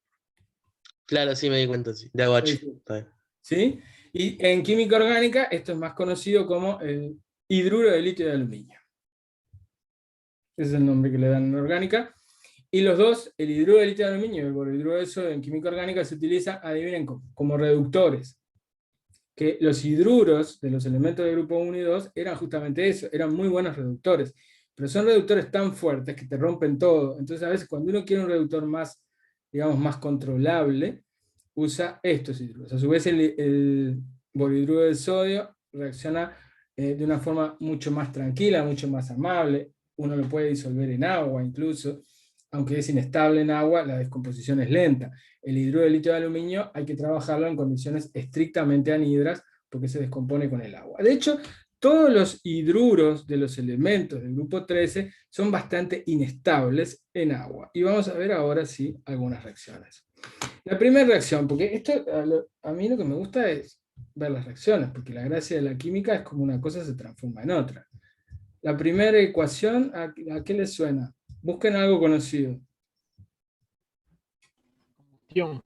Claro, sí me di cuenta, sí. De aguache.
¿Sí? Y en química orgánica esto es más conocido como el hidruro de litio de aluminio. Ese es el nombre que le dan en orgánica. Y los dos, el hidruro de litio de aluminio y el borhidruro de sodio en química orgánica se utilizan, adivinen, como reductores. Que los hidruros de los elementos del grupo 1 y 2 eran justamente eso, eran muy buenos reductores. Pero son reductores tan fuertes que te rompen todo. Entonces a veces cuando uno quiere un reductor más, digamos, más controlable, usa estos hidruros. A su vez el borhidruro de sodio reacciona de una forma mucho más tranquila, mucho más amable. Uno lo puede disolver en agua incluso, aunque es inestable en agua, la descomposición es lenta. El hidruro de litio de aluminio hay que trabajarlo en condiciones estrictamente anhidras porque se descompone con el agua. De hecho, todos los hidruros de los elementos del grupo 13 son bastante inestables en agua. Y vamos a ver ahora sí algunas reacciones. La primera reacción, porque esto a mí lo que me gusta es ver las reacciones, porque la gracia de la química es como una cosa se transforma en otra. La primera ecuación, ¿a qué les suena? Busquen algo conocido.
Combustión.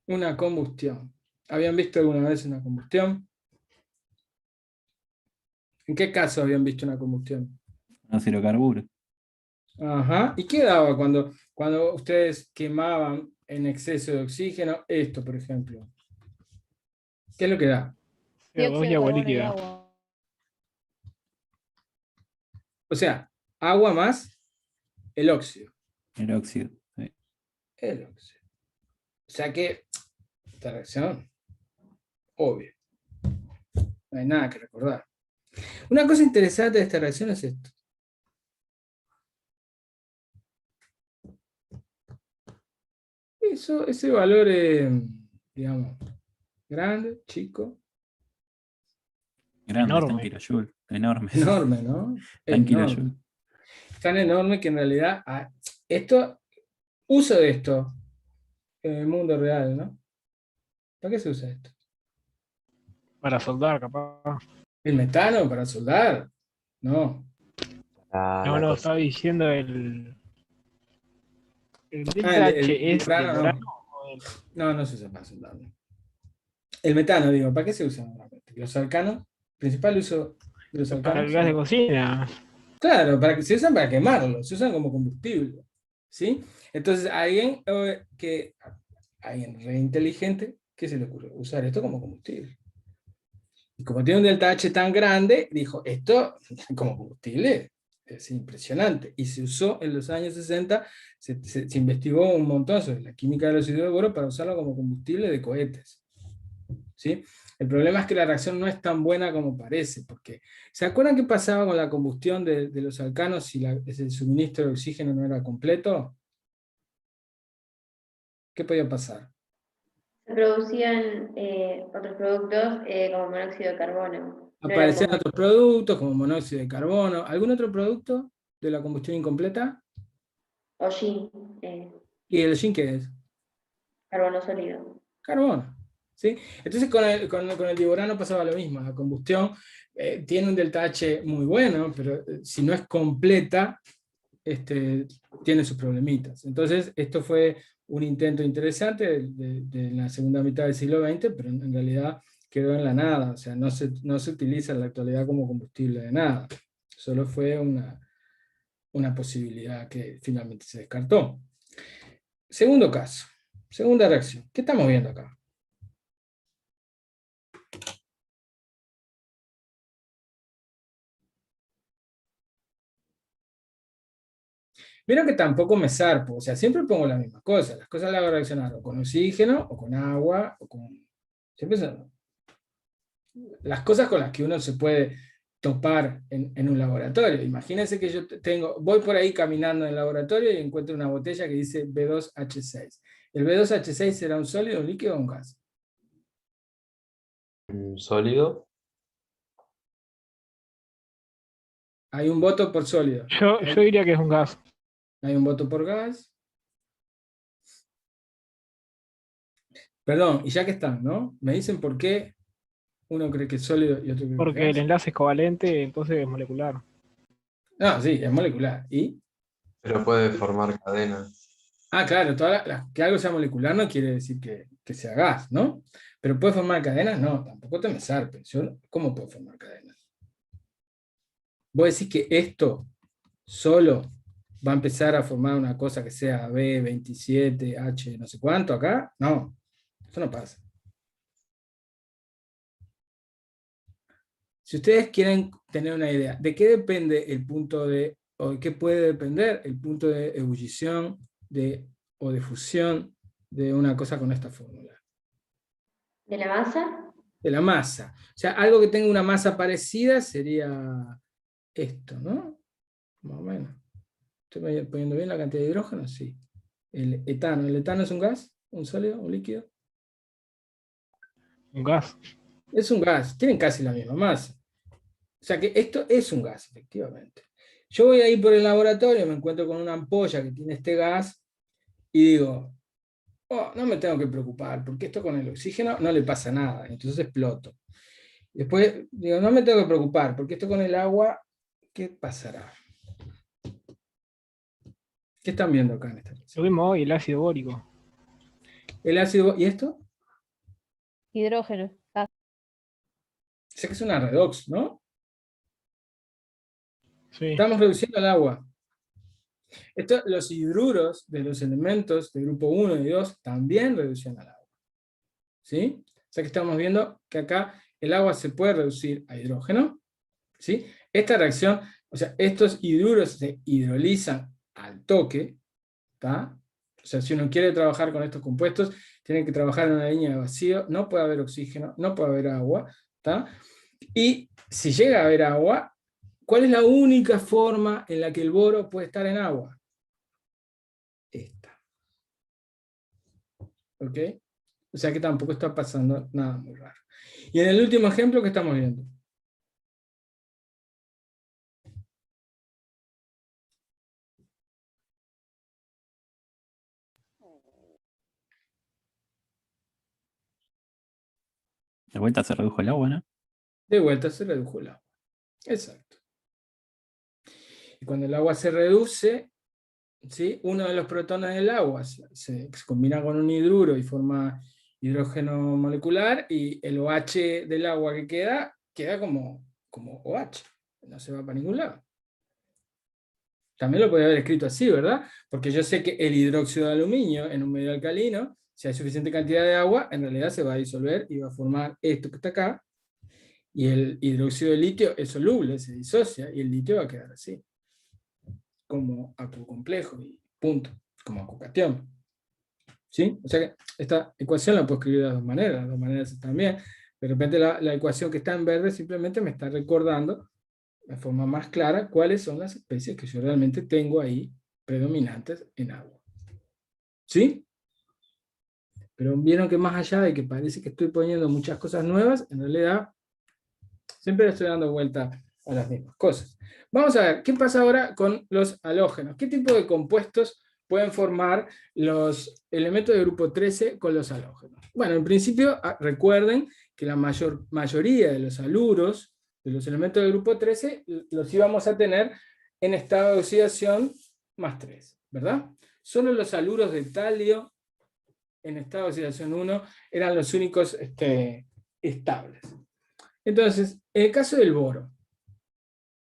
Una combustión. ¿Habían visto alguna vez una combustión? ¿En qué caso habían visto una combustión?
Ácido carburo.
Ajá. ¿Y qué daba cuando ustedes quemaban en exceso de oxígeno? Esto, por ejemplo. ¿Qué es lo que da?
CO2 y agua líquida.
agua.
O sea, agua más el óxido.
El óxido. Sí.
El óxido. O sea que esta reacción, obvio. No hay nada que recordar. Una cosa interesante de esta reacción es esto. Ese valor, digamos, grande, chico.
Grande,
Enorme.
está en kilojoule. Enorme.
Enorme, ¿no?
Está en
Enorme.
kilojoule.
Tan enorme que en realidad uso de esto en el mundo real, ¿no? ¿Para qué se usa esto?
Para soldar, capaz.
¿El metano para soldar? No.
No, estaba diciendo el delta
Ah,
H es de
urano,
urano
no.
o el-
No se usa para soldar. No. El metano, digo, ¿para qué se usa normalmente? Los alcanos, principal uso de los
para
alcanos.
el gas de cocina.
Claro, se usan para quemarlo, se usan como combustible, ¿sí? Entonces, alguien re inteligente, ¿qué se le ocurre? Usar esto como combustible. Y como tiene un delta H tan grande, dijo, esto como combustible es impresionante. Y se usó en los años 60, se investigó un montón sobre la química de los hidruros de boro para usarlo como combustible de cohetes, ¿sí? El problema es que la reacción no es tan buena como parece, porque ¿se acuerdan qué pasaba con la combustión de los alcanos si el suministro de oxígeno no era completo? ¿Qué podía pasar?
Se producían otros productos como monóxido de carbono. No era
Aparecían
como-
otros productos como monóxido de carbono. ¿Algún otro producto de la combustión incompleta?
hollín,
¿Y el zinc qué es?
carbono sólido.
Carbono, ¿sí? Entonces con el diborano pasaba lo mismo. La combustión tiene un delta H muy bueno, pero si no es completa, tiene sus problemitas. Entonces esto fue un intento interesante de la segunda mitad del siglo XX, pero en realidad quedó en la nada. O sea, no se utiliza en la actualidad como combustible de nada. Solo fue una posibilidad que finalmente se descartó. Segundo caso, segunda reacción. ¿Qué estamos viendo acá? Vieron que tampoco me zarpo, o sea, siempre pongo la misma cosa. Las cosas las hago reaccionar o con oxígeno, o con agua, o con... Siempre son las cosas con las que uno se puede topar en un laboratorio. Imagínense que yo voy por ahí caminando en el laboratorio y encuentro una botella que dice B2H6. ¿El B2H6 será un sólido, un líquido o un gas?
Sólido.
Hay un voto por sólido.
Yo diría que es un gas.
Hay un voto por gas. Perdón, y ya que están, ¿no? Me dicen por qué uno cree que es sólido y otro cree que
Porque
es
el
gas.
enlace es covalente, entonces es molecular.
No, sí, es molecular. ¿Y?
Pero puede formar cadenas.
Ah, claro, que algo sea molecular no quiere decir que sea gas, ¿no? Pero puede formar cadenas, no, tampoco te me zarpes. ¿Cómo puede formar cadenas? ¿Vos decís que esto solo va a empezar a formar una cosa que sea B27, H, no sé cuánto acá? No, eso no pasa. Si ustedes quieren tener una idea, ¿de qué depende el punto o de qué puede depender el punto de ebullición o de fusión de una cosa con esta fórmula?
¿De la masa?
De la masa. O sea, algo que tenga una masa parecida sería esto, ¿no? Más o menos. ¿Estoy poniendo bien la cantidad de hidrógeno? Sí. El etano. ¿El etano es un gas? ¿Un sólido? ¿Un líquido?
Un gas.
Es un gas. Tienen casi la misma masa. O sea que esto es un gas, efectivamente. Yo voy ahí por el laboratorio, me encuentro con una ampolla que tiene este gas y digo, oh, no me tengo que preocupar, porque esto con el oxígeno no le pasa nada, entonces exploto. Después digo, no me tengo que preocupar, porque esto con el agua, ¿qué pasará? ¿Qué están viendo acá en esta cosa?
Lo mismo hoy, el ácido bórico.
El ácido, ¿y esto?
Hidrógeno. Gas.
O sea que es una redox, ¿no?
Sí.
Estamos reduciendo el agua. Los hidruros de los elementos de grupo 1 y 2 también reducen al agua. ¿Sí? O sea que estamos viendo que acá el agua se puede reducir a hidrógeno. ¿Sí? Esta reacción, o sea, estos hidruros se hidrolizan al toque. ¿Tá? O sea, si uno quiere trabajar con estos compuestos, tiene que trabajar en una línea de vacío, no puede haber oxígeno, no puede haber agua. ¿Tá? Y si llega a haber agua, ¿cuál es la única forma en la que el boro puede estar en agua? Esta. ¿Ok? O sea que tampoco está pasando nada muy raro. Y en el último ejemplo, ¿qué estamos viendo?
De vuelta se redujo el agua, ¿no?
De vuelta se redujo el agua. Exacto. Y cuando el agua se reduce, ¿sí? Uno de los protones del agua se combina con un hidruro y forma hidrógeno molecular, y el OH del agua que queda como OH. No se va para ningún lado. También lo podría haber escrito así, ¿verdad? Porque yo sé que el hidróxido de aluminio en un medio alcalino, si hay suficiente cantidad de agua, en realidad se va a disolver y va a formar esto que está acá, y el hidróxido de litio es soluble, se disocia, y el litio va a quedar así, como acuocomplejo, y punto, como acuocation. ¿Sí? O sea que esta ecuación la puedo escribir de las dos maneras también. De repente la ecuación que está en verde simplemente me está recordando de forma más clara cuáles son las especies que yo realmente tengo ahí predominantes en agua. ¿Sí? Pero vieron que más allá de que parece que estoy poniendo muchas cosas nuevas, en realidad siempre estoy dando vuelta a las mismas cosas. Vamos a ver, ¿qué pasa ahora con los halógenos? ¿Qué tipo de compuestos pueden formar los elementos del grupo 13 con los halógenos? Bueno, en principio, recuerden que la mayoría de los haluros, de los elementos del grupo 13, los íbamos a tener en estado de oxidación más 3, ¿verdad? Solo los haluros de talio en estado de oxidación 1 eran los únicos estables. Entonces, en el caso del boro,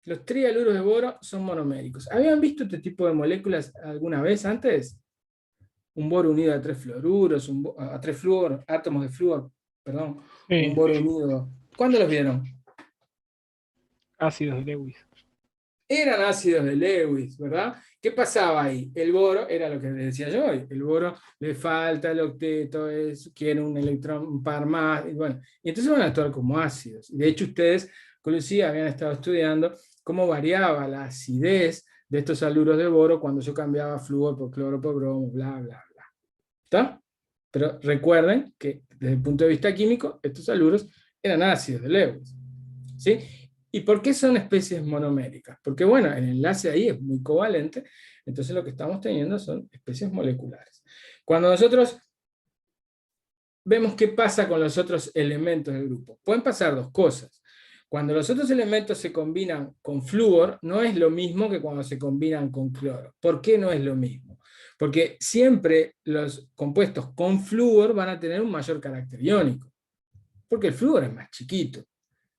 los trihaluros de boro son monoméricos. ¿Habían visto este tipo de moléculas alguna vez antes? Un boro unido a 3 fluoruros, a 3 átomos de flúor, perdón,
Sí.
un boro unido. ¿Cuándo los vieron?
Ácidos de Lewis.
Eran ácidos de Lewis, ¿verdad? ¿Qué pasaba ahí? El boro, era lo que les decía yo hoy, el boro le falta el octeto, quiere un electrón, un par más, y bueno, y entonces van a actuar como ácidos. De hecho, ustedes con Lucía habían estado estudiando cómo variaba la acidez de estos haluros de boro cuando yo cambiaba flúor por cloro por bromo, bla, bla, bla. ¿Está? Pero recuerden que desde el punto de vista químico, estos haluros eran ácidos de Lewis. ¿Sí? ¿Y por qué son especies monoméricas? Porque bueno, el enlace ahí es muy covalente, entonces lo que estamos teniendo son especies moleculares. Cuando nosotros vemos qué pasa con los otros elementos del grupo, pueden pasar dos cosas. Cuando los otros elementos se combinan con flúor, no es lo mismo que cuando se combinan con cloro. ¿Por qué no es lo mismo? Porque siempre los compuestos con flúor van a tener un mayor carácter iónico. Porque el flúor es más chiquito,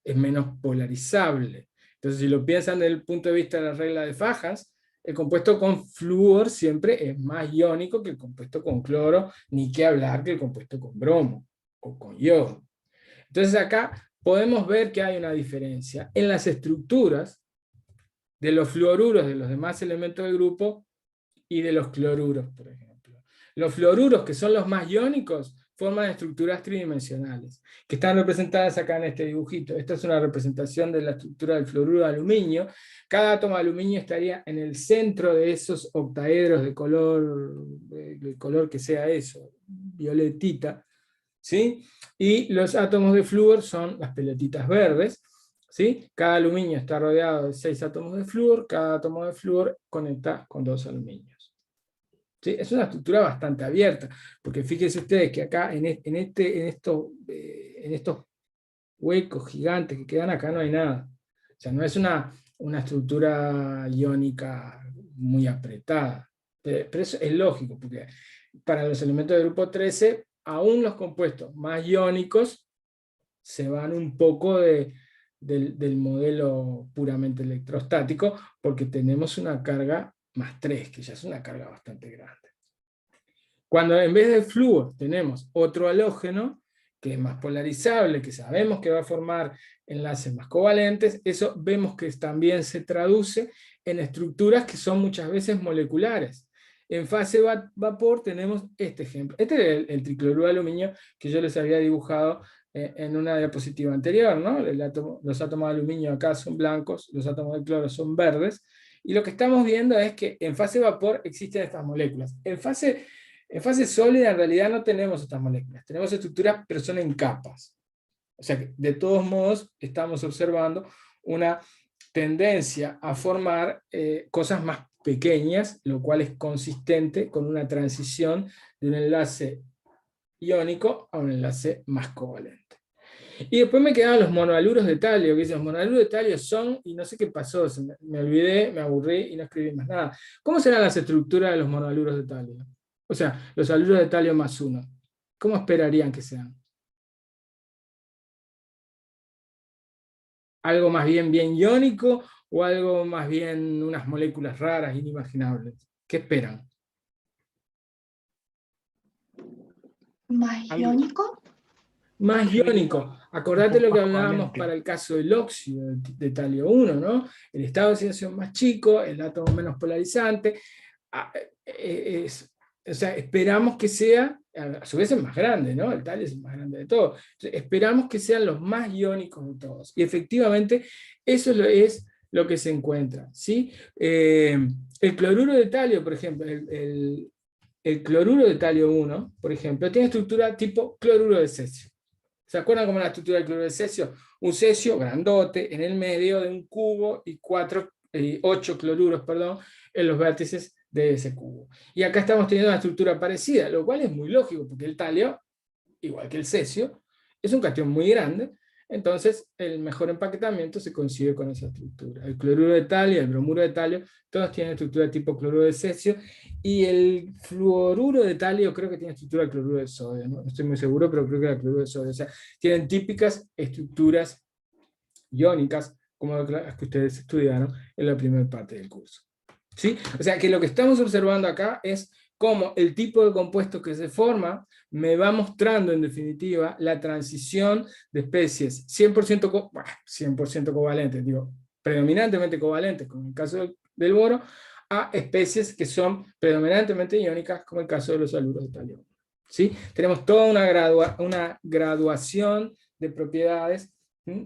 es menos polarizable. Entonces, si lo piensan desde el punto de vista de la regla de Fajas, el compuesto con flúor siempre es más iónico que el compuesto con cloro, ni que hablar que el compuesto con bromo o con yodo. Entonces acá podemos ver que hay una diferencia en las estructuras de los fluoruros de los demás elementos del grupo y de los cloruros, por ejemplo. Los fluoruros, que son los más iónicos, forman estructuras tridimensionales, que están representadas acá en este dibujito. Esta es una representación de la estructura del fluoruro de aluminio. Cada átomo de aluminio estaría en el centro de esos octaedros de color que sea eso, violetita, ¿sí? Y los átomos de flúor son las pelotitas verdes, ¿sí? Cada aluminio está rodeado de 6 átomos de flúor, cada átomo de flúor conecta con 2 aluminios. ¿Sí? Es una estructura bastante abierta, porque fíjense ustedes que acá en estos huecos gigantes que quedan acá no hay nada. O sea, no es una estructura iónica muy apretada. Pero eso es lógico, porque para los elementos del grupo 13, aún los compuestos más iónicos se van un poco del modelo puramente electrostático, porque tenemos una carga más 3, que ya es una carga bastante grande. Cuando en vez del flúor tenemos otro halógeno, que es más polarizable, que sabemos que va a formar enlaces más covalentes, eso vemos que también se traduce en estructuras que son muchas veces moleculares. En fase vapor tenemos este ejemplo. Este es el tricloruro de aluminio que yo les había dibujado en una diapositiva anterior, ¿no? Los átomos de aluminio acá son blancos, los átomos de cloro son verdes, y lo que estamos viendo es que en fase vapor existen estas moléculas. En fase sólida en realidad no tenemos estas moléculas, tenemos estructuras pero son en capas. O sea que de todos modos estamos observando una tendencia a formar cosas más pequeñas, lo cual es consistente con una transición de un enlace iónico a un enlace más covalente. Y después me quedaban los monohaluros de talio, que dicen, los monohaluros de talio son, y no sé qué pasó, me olvidé, me aburrí y no escribí más nada. ¿Cómo serán las estructuras de los monohaluros de talio? O sea, los haluros de talio más 1. ¿Cómo esperarían que sean? ¿Algo más bien iónico o algo más bien unas moléculas raras, inimaginables? ¿Qué esperan?
¿Más
Algo-
iónico?
Más
Algo
iónico. Acordate
poco
lo que
más
hablábamos
covalente.
para el caso del óxido de talio 1, ¿no? El estado de oxidación más chico, el átomo menos polarizante. O sea, esperamos que sea, a su vez es más grande, ¿no? El talio es el más grande de todos. Entonces, esperamos que sean los más iónicos de todos. Y efectivamente, eso es lo que se encuentra, ¿sí? El cloruro de talio, por ejemplo, el cloruro de talio 1, por ejemplo, tiene estructura tipo cloruro de cesio. ¿Se acuerdan cómo es la estructura del cloruro de cesio? Un cesio grandote en el medio de un cubo y 8 cloruros, perdón, en los vértices de ese cubo. Y acá estamos teniendo una estructura parecida, lo cual es muy lógico, porque el talio, igual que el cesio, es un catión muy grande, entonces el mejor empaquetamiento se consigue con esa estructura. El cloruro de talio, el bromuro de talio, todos tienen estructura tipo cloruro de cesio, y el fluoruro de talio creo que tiene estructura de cloruro de sodio, no estoy muy seguro, pero creo que era cloruro de sodio. O sea, tienen típicas estructuras iónicas, como las que ustedes estudiaron en la primera parte del curso. ¿Sí? O sea, que lo que estamos observando acá es cómo el tipo de compuesto que se forma me va mostrando, en definitiva, la transición de especies 100% covalentes, digo, predominantemente covalentes, como en el caso del boro, a especies que son predominantemente iónicas, como el caso de los haluros de talio. ¿Sí? Tenemos toda una graduación de propiedades,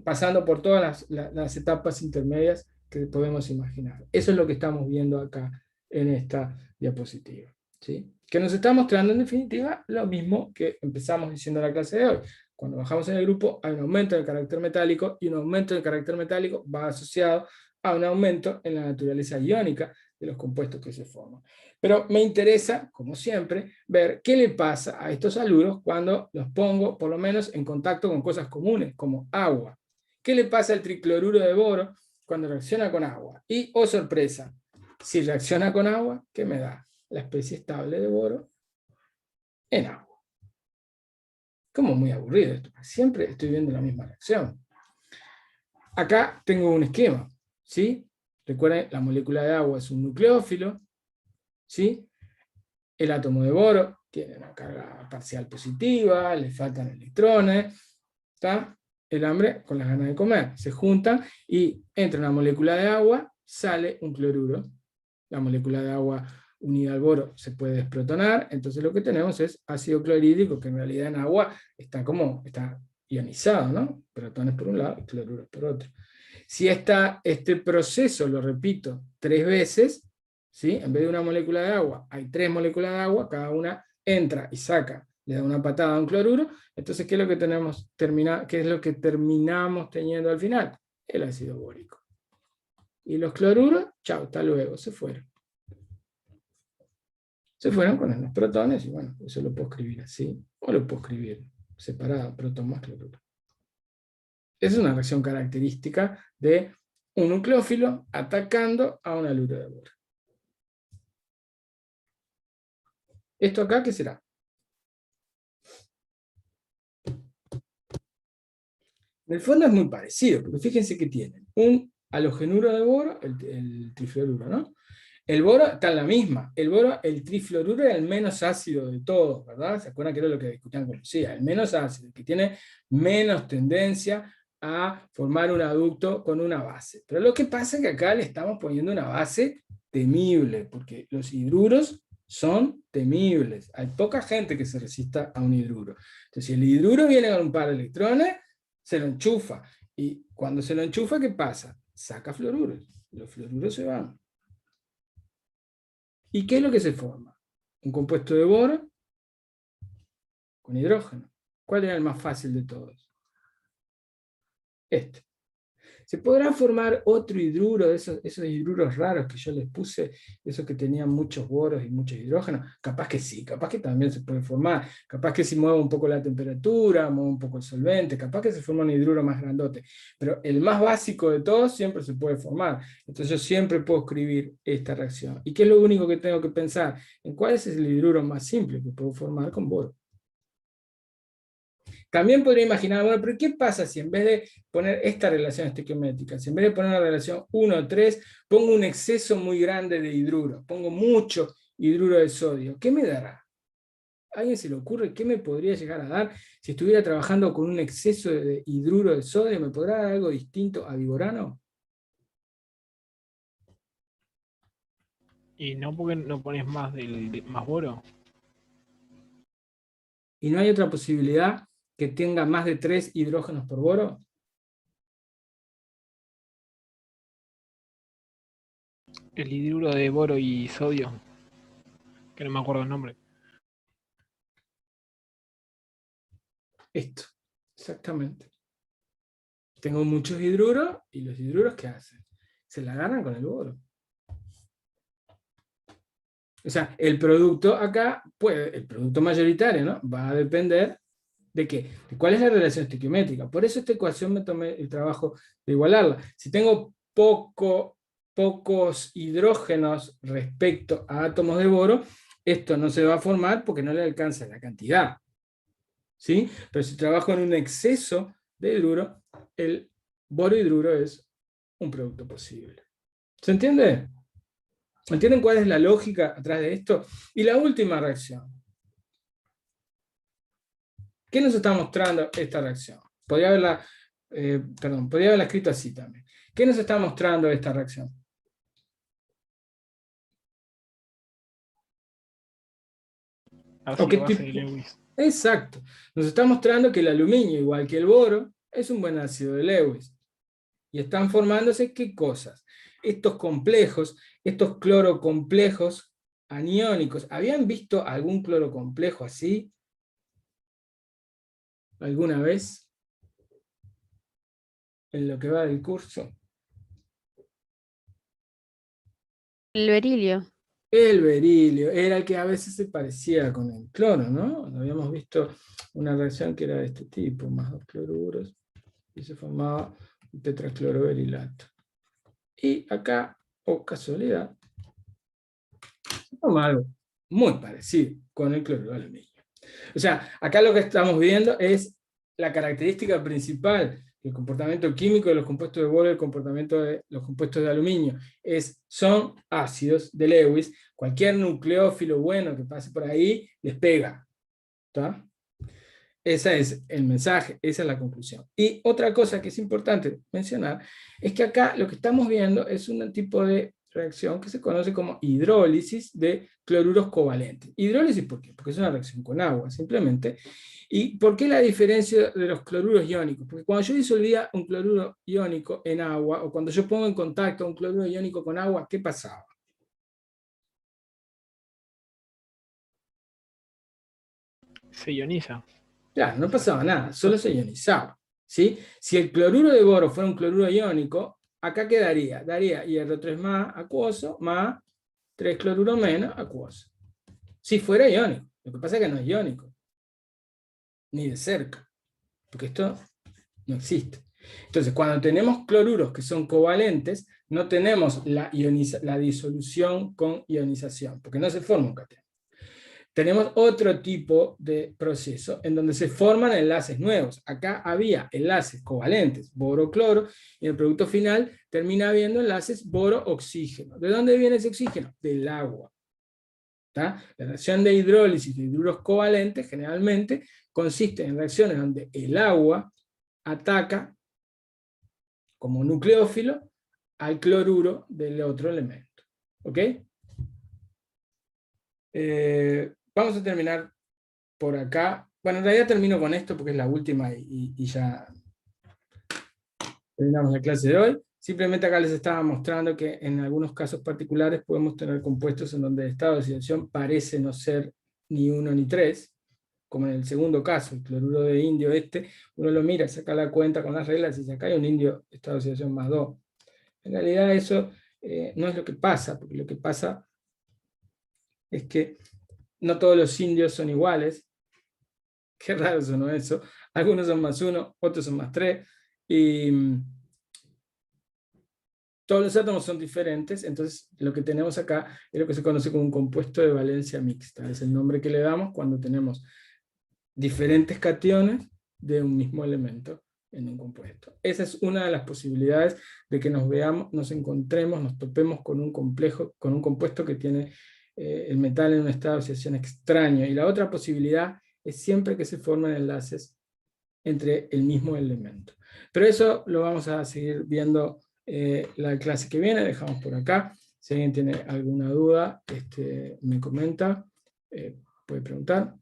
pasando por todas las etapas intermedias que podemos imaginar. Eso es lo que estamos viendo acá en esta diapositiva, ¿sí? Que nos está mostrando en definitiva lo mismo que empezamos diciendo en la clase de hoy. Cuando bajamos en el grupo hay un aumento del carácter metálico, y un aumento del carácter metálico va asociado a un aumento en la naturaleza iónica de los compuestos que se forman. Pero me interesa, como siempre, ver qué le pasa a estos haluros cuando los pongo, por lo menos, en contacto con cosas comunes, como agua. ¿Qué le pasa al tricloruro de boro cuando reacciona con agua? Y, oh sorpresa, si reacciona con agua, ¿qué me da? La especie estable de boro en agua. Como muy aburrido esto, siempre estoy viendo la misma reacción. Acá tengo un esquema, ¿sí? Recuerden, la molécula de agua es un nucleófilo, ¿sí? El átomo de boro tiene una carga parcial positiva, le faltan electrones, ¿está? El hambre con las ganas de comer, se juntan y entre una molécula de agua sale un cloruro. La molécula de agua unida al boro se puede desprotonar, entonces lo que tenemos es ácido clorhídrico, que en realidad en agua está ionizado, ¿no? Protones por un lado y cloruros por otro. Si este proceso lo repito 3 veces, ¿sí? En vez de una molécula de agua, hay 3 moléculas de agua, cada una entra y saca, le da una patada a un cloruro, entonces ¿qué es lo que terminamos teniendo al final? El ácido bórico. Y los cloruros, chao, hasta luego, se fueron. Se fueron con los protones, y bueno, eso lo puedo escribir así, o lo puedo escribir separado, protón más cloruro. Esa es una reacción característica de un nucleófilo atacando a un haluro de boro. ¿Esto acá qué será? En el fondo es muy parecido, porque fíjense que tienen un halogenuro de boro, el trifluoruro, ¿no? El boro está en la misma. El trifluoruro era el menos ácido de todos, ¿verdad? ¿Se acuerdan que era lo que discutían con Lucía? El menos ácido, el que tiene menos tendencia a formar un aducto con una base. Pero lo que pasa es que acá le estamos poniendo una base temible, porque los hidruros son temibles. Hay poca gente que se resista a un hidruro. Entonces, si el hidruro viene con un par de electrones, se lo enchufa. Y cuando se lo enchufa, ¿qué pasa? Saca fluoruros. Los fluoruros se van. ¿Y qué es lo que se forma? Un compuesto de boro con hidrógeno. ¿Cuál era el más fácil de todos? Este. ¿Se podrá formar otro hidruro de esos hidruros raros que yo les puse, esos que tenían muchos boros y muchos hidrógenos? Capaz que sí, capaz que también se puede formar, capaz que si muevo un poco la temperatura, muevo un poco el solvente, capaz que se forma un hidruro más grandote, pero el más básico de todos siempre se puede formar. Entonces yo siempre puedo escribir esta reacción. ¿Y qué es lo único que tengo que pensar? En cuál es el hidruro más simple que puedo formar con boro. También podría imaginar, bueno, pero ¿qué pasa si en vez de poner esta relación estequiométrica, si en vez de poner una relación 1-3, pongo un exceso muy grande de hidruro, pongo mucho hidruro de sodio? ¿Qué me dará? ¿A alguien se le ocurre qué me podría llegar a dar si estuviera trabajando con un exceso de hidruro de sodio? ¿Me podrá dar algo distinto a Viborano?
¿Y no porque no pones más más boro?
¿Y no hay otra posibilidad que tenga más de 3 hidrógenos por boro?
El hidruro de boro y sodio, que no me acuerdo el nombre.
Esto, exactamente. Tengo muchos hidruros, y los hidruros, ¿qué hacen? Se la agarran con el boro. O sea, el producto acá, el producto mayoritario, ¿no? Va a depender ¿de qué? De cuál es la relación estequiométrica. Por eso esta ecuación me tomé el trabajo de igualarla. Si tengo pocos hidrógenos respecto a átomos de boro, esto no se va a formar porque no le alcanza la cantidad. ¿Sí? Pero si trabajo en un exceso de hidruro, el boro-hidruro es un producto posible. ¿Se entiende? ¿Entienden cuál es la lógica atrás de esto? Y la última reacción. ¿Qué nos está mostrando esta reacción? Podría haberla escrito así también. ¿Qué nos está mostrando esta reacción?
Ácido base de Lewis.
Exacto. Nos está mostrando que el aluminio, igual que el boro, es un buen ácido de Lewis. Y están formándose, ¿qué cosas? Estos complejos, estos clorocomplejos aniónicos. ¿Habían visto algún clorocomplejo así alguna vez en lo que va del curso?
El berilio.
El berilio era el que a veces se parecía con el cloro, ¿no? Habíamos visto una reacción que era de este tipo, más 2 cloruros, y se formaba un tetracloroberilato. Y acá, casualidad, se forma algo muy parecido con el cloruro de aluminio. O sea, acá lo que estamos viendo es la característica principal del comportamiento químico de los compuestos de boro y el comportamiento de los compuestos de aluminio. Son ácidos de Lewis. Cualquier nucleófilo bueno que pase por ahí les pega. ¿Está? Ese es el mensaje, esa es la conclusión. Y otra cosa que es importante mencionar es que acá lo que estamos viendo es un tipo de reacción que se conoce como hidrólisis de cloruros covalentes. ¿Hidrólisis por qué? Porque es una reacción con agua, simplemente. ¿Y por qué la diferencia de los cloruros iónicos? Porque cuando yo disolvía un cloruro iónico en agua, o cuando yo pongo en contacto un cloruro iónico con agua, ¿qué pasaba?
Se ioniza.
Claro, no pasaba nada, solo se ionizaba. ¿Sí? Si el cloruro de boro fuera un cloruro iónico, acá quedaría, daría hierro 3 más acuoso, más 3 cloruro menos acuoso. Si fuera iónico, lo que pasa es que no es iónico, ni de cerca, porque esto no existe. Entonces, cuando tenemos cloruros que son covalentes, no tenemos la disolución con ionización, porque no se forma un catión. Tenemos otro tipo de proceso en donde se forman enlaces nuevos. Acá había enlaces covalentes, boro-cloro, y en el producto final termina habiendo enlaces boro-oxígeno. ¿De dónde viene ese oxígeno? Del agua. ¿Tá? La reacción de hidrólisis de hidruros covalentes generalmente consiste en reacciones donde el agua ataca como nucleófilo al cloruro del otro elemento. ¿Ok? Vamos a terminar por acá. Bueno, en realidad termino con esto porque es la última y ya terminamos la clase de hoy. Simplemente acá les estaba mostrando que en algunos casos particulares podemos tener compuestos en donde el estado de oxidación parece no ser ni 1 ni 3, como en el segundo caso, el cloruro de indio uno lo mira, saca la cuenta con las reglas y dice, acá hay un indio estado de oxidación más 2. En realidad eso no es lo que pasa, porque lo que pasa es que no todos los indios son iguales. Qué raro sonó eso. Algunos son más 1, otros son más 3. Y todos los átomos son diferentes. Entonces lo que tenemos acá es lo que se conoce como un compuesto de valencia mixta. Es el nombre que le damos cuando tenemos diferentes cationes de un mismo elemento en un compuesto. Esa es una de las posibilidades de que nos veamos, nos encontremos, nos topemos con un compuesto que tiene el metal en un estado de oxidación extraño. Y la otra posibilidad es siempre que se formen enlaces entre el mismo elemento. Pero eso lo vamos a seguir viendo la clase que viene. Dejamos por acá. Si alguien tiene alguna duda, me comenta, puede preguntar.